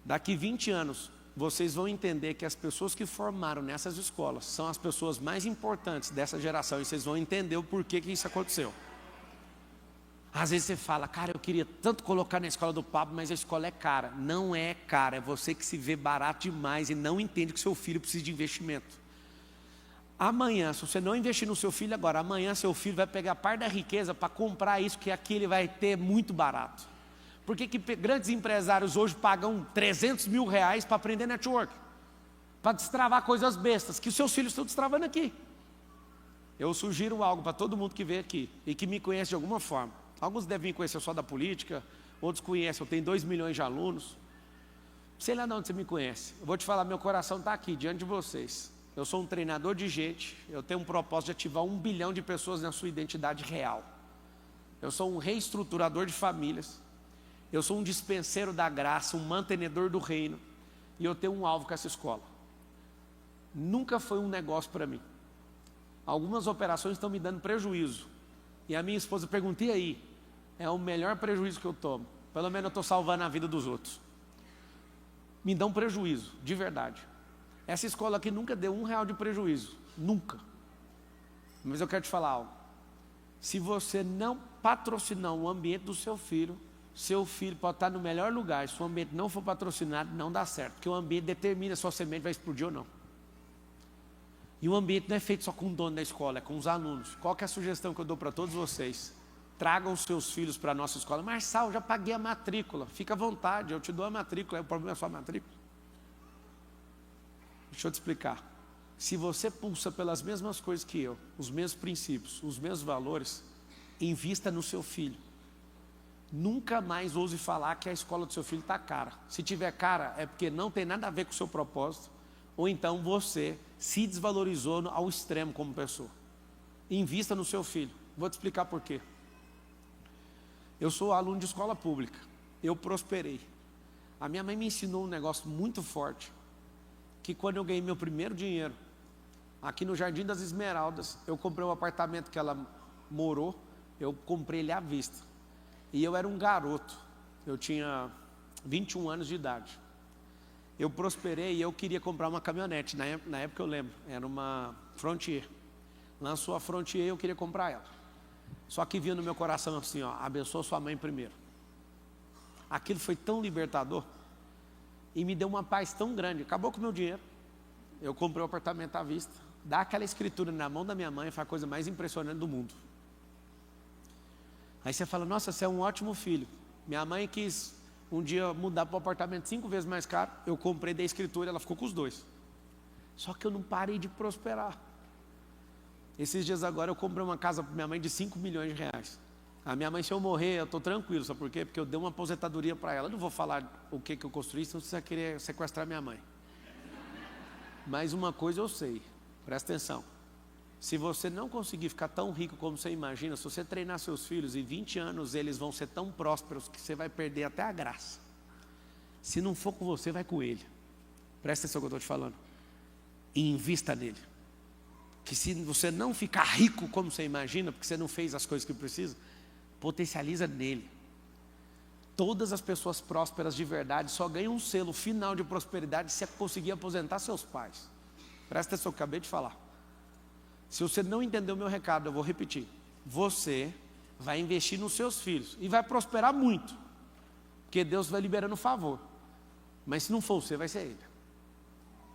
Daqui 20 anos, vocês vão entender que as pessoas que formaram nessas escolas são as pessoas mais importantes dessa geração, e vocês vão entender o porquê que isso aconteceu. Às vezes você fala, cara, eu queria tanto colocar na escola do Pablo, mas a escola é cara. Não é cara, é você que se vê barato demais e não entende que seu filho precisa de investimento. Amanhã, se você não investir no seu filho agora, amanhã seu filho vai pegar parte da riqueza para comprar isso, que aqui ele vai ter muito barato. Por que grandes empresários hoje pagam R$300 mil para aprender network? Para destravar coisas bestas, que os seus filhos estão destravando aqui. Eu sugiro algo para todo mundo que vem aqui e que me conhece de alguma forma. Alguns devem me conhecer só da política, outros conhecem, eu tenho 2 milhões de alunos. Sei lá de onde você me conhece. Eu vou te falar, meu coração está aqui, diante de vocês. Eu sou um treinador de gente, eu tenho um propósito de ativar 1 bilhão de pessoas na sua identidade real. Eu sou um reestruturador de famílias. Eu sou um dispenseiro da graça, um mantenedor do reino. E eu tenho um alvo com essa escola. Nunca foi um negócio para mim. Algumas operações estão me dando prejuízo. E a minha esposa pergunta, e aí? É o melhor prejuízo que eu tomo. Pelo menos eu estou salvando a vida dos outros. Me dão prejuízo, de verdade. Essa escola aqui nunca deu R$1 de prejuízo. Nunca. Mas eu quero te falar algo. Se você não patrocinar o ambiente do seu filho pode estar no melhor lugar. Se o ambiente não for patrocinado, não dá certo. Porque o ambiente determina se a sua semente vai explodir ou não. E o ambiente não é feito só com o dono da escola, é com os alunos. Qual que é a sugestão que eu dou para todos vocês? Tragam os seus filhos para a nossa escola. Marçal, já paguei a matrícula. Fica à vontade, eu te dou a matrícula. O problema é só a matrícula. Deixa eu te explicar. Se você pulsa pelas mesmas coisas que eu, os mesmos princípios, os mesmos valores, invista no seu filho. Nunca mais ouse falar que a escola do seu filho está cara. Se tiver cara, é porque não tem nada a ver com o seu propósito, ou então você se desvalorizou ao extremo como pessoa. Invista no seu filho. Vou te explicar por quê. Eu sou aluno de escola pública. Eu prosperei. A minha mãe me ensinou um negócio muito forte, que quando eu ganhei meu primeiro dinheiro, aqui no Jardim das Esmeraldas, eu comprei um apartamento que ela morou, eu comprei ele à vista. E eu era um garoto, eu tinha 21 anos de idade. Eu prosperei e eu queria comprar uma caminhonete, na época eu lembro, era uma Frontier. Lançou a Frontier e eu queria comprar ela. Só que vinha no meu coração assim, ó, abençoa sua mãe primeiro. Aquilo foi tão libertador e me deu uma paz tão grande. Acabou com o meu dinheiro, eu comprei o apartamento à vista. Dá aquela escritura na mão da minha mãe foi a coisa mais impressionante do mundo. Aí você fala, nossa, você é um ótimo filho. Minha mãe quis um dia mudar para um apartamento 5 vezes mais caro, eu comprei da escritura, ela ficou com os 2. Só que eu não parei de prosperar. Esses dias agora eu comprei uma casa para minha mãe de 5 milhões de reais. A minha mãe, se eu morrer, eu estou tranquilo, sabe por quê? Porque eu dei uma aposentadoria para ela. Eu não vou falar o que eu construí, senão você vai querer sequestrar minha mãe. Mas uma coisa eu sei, presta atenção. Se você não conseguir ficar tão rico como você imagina, se você treinar seus filhos, em 20 anos eles vão ser tão prósperos que você vai perder até a graça. Se não for com você, vai com ele. Presta atenção no que eu estou te falando. E invista nele. Que se você não ficar rico como você imagina, porque você não fez as coisas que precisa, potencializa nele. Todas as pessoas prósperas de verdade só ganham um selo final de prosperidade se conseguir aposentar seus pais. Presta atenção no que eu acabei de falar. Se você não entendeu o meu recado, eu vou repetir. Você vai investir nos seus filhos e vai prosperar muito, porque Deus vai liberando favor. Mas se não for você, vai ser ele.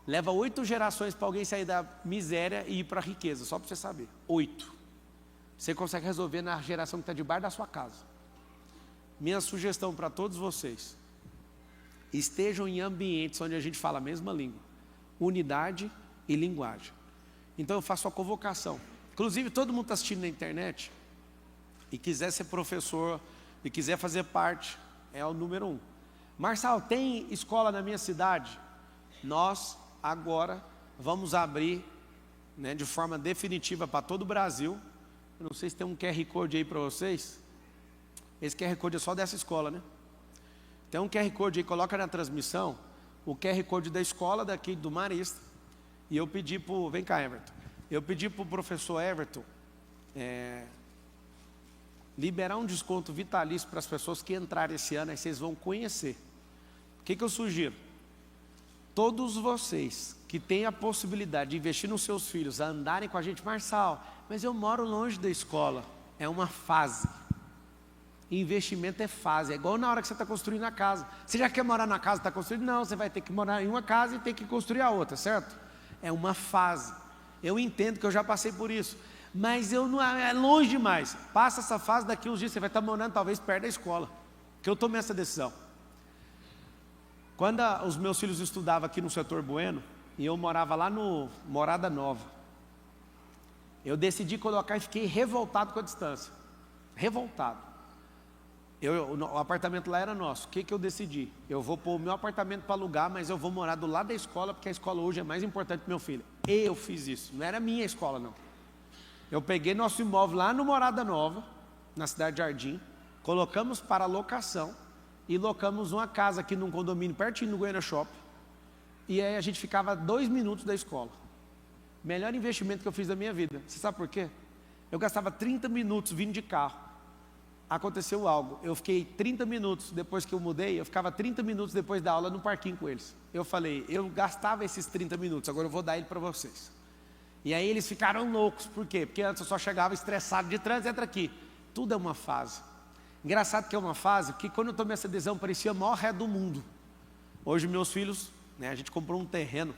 Leva 8 gerações para alguém sair da miséria e ir para a riqueza, só para você saber. 8. Você consegue resolver na geração que está debaixo da sua casa. Minha sugestão para todos vocês: estejam em ambientes onde a gente fala a mesma língua, unidade e linguagem. Então eu faço a convocação. Inclusive todo mundo está assistindo na internet e quiser ser professor e quiser fazer parte, é o número 1. Marçal, tem escola na minha cidade? Nós agora vamos abrir, né, de forma definitiva para todo o Brasil. Eu não sei se tem um QR Code aí para vocês. Esse QR Code é só dessa escola, né? Tem um QR Code aí, coloca na transmissão o QR Code da escola daqui do Marista. E eu pedi para o... Vem cá, Everton. Eu pedi para o professor Everton liberar um desconto vitalício para as pessoas que entrarem esse ano, aí vocês vão conhecer. O que eu sugiro? Todos vocês que têm a possibilidade de investir nos seus filhos, a andarem com a gente, Marçal, mas eu moro longe da escola. É uma fase. Investimento é fase, é igual na hora que você está construindo a casa. Você já quer morar na casa que está construindo? Não, você vai ter que morar em uma casa e ter que construir a outra, certo? É uma fase. Eu entendo que eu já passei por isso, mas eu não, é longe demais. Passa essa fase, daqui uns dias você vai estar morando talvez perto da escola, que eu tomei essa decisão. Quando os meus filhos estudavam aqui no setor Bueno, e eu morava lá no Morada Nova, eu decidi colocar e fiquei revoltado com a distância. Revoltado. O apartamento lá era nosso. O que eu decidi? Eu vou pôr o meu apartamento para alugar, mas eu vou morar do lado da escola, porque a escola hoje é mais importante para meu filho. Eu fiz isso, não era minha escola não. Eu peguei nosso imóvel lá no Morada Nova, na cidade de Jardim, colocamos para locação e locamos uma casa aqui num condomínio pertinho do Goiânia Shopping. E aí a gente ficava 2 minutos da escola. Melhor investimento que eu fiz da minha vida. Você sabe por quê? Eu gastava 30 minutos vindo de carro. Aconteceu algo, eu fiquei 30 minutos depois que eu mudei, eu ficava 30 minutos depois da aula no parquinho com eles. Eu falei, eu gastava esses 30 minutos, agora eu vou dar ele para vocês. E aí eles ficaram loucos, por quê? Porque antes eu só chegava estressado de trânsito, entra aqui. Tudo é uma fase. Engraçado que é uma fase, porque quando eu tomei essa decisão parecia a maior ré do mundo. Hoje meus filhos, né, a gente comprou um terreno,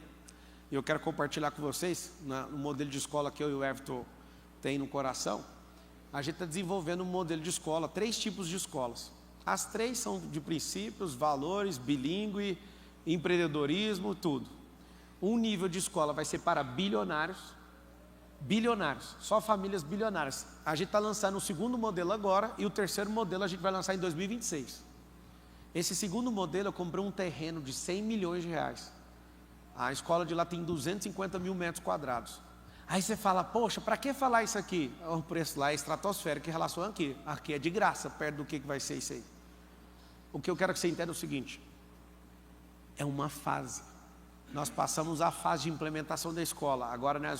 e eu quero compartilhar com vocês, no modelo de escola que eu e o Everton tem no coração. A gente está desenvolvendo um modelo de escola, 3 tipos de escolas. As 3 são de princípios, valores, bilíngue, empreendedorismo, tudo. Um nível de escola vai ser para bilionários, só famílias bilionárias. A gente está lançando o 2º modelo agora e o 3º modelo a gente vai lançar em 2026. Esse 2º modelo eu comprei um terreno de 100 milhões de reais. A escola de lá tem 250 mil metros quadrados. Aí você fala, poxa, para que falar isso aqui? O preço lá é estratosférico em relação aqui. Aqui é de graça, perto do que vai ser isso aí. O que eu quero que você entenda é o seguinte: é uma fase. Nós passamos a fase de implementação da escola, agora nós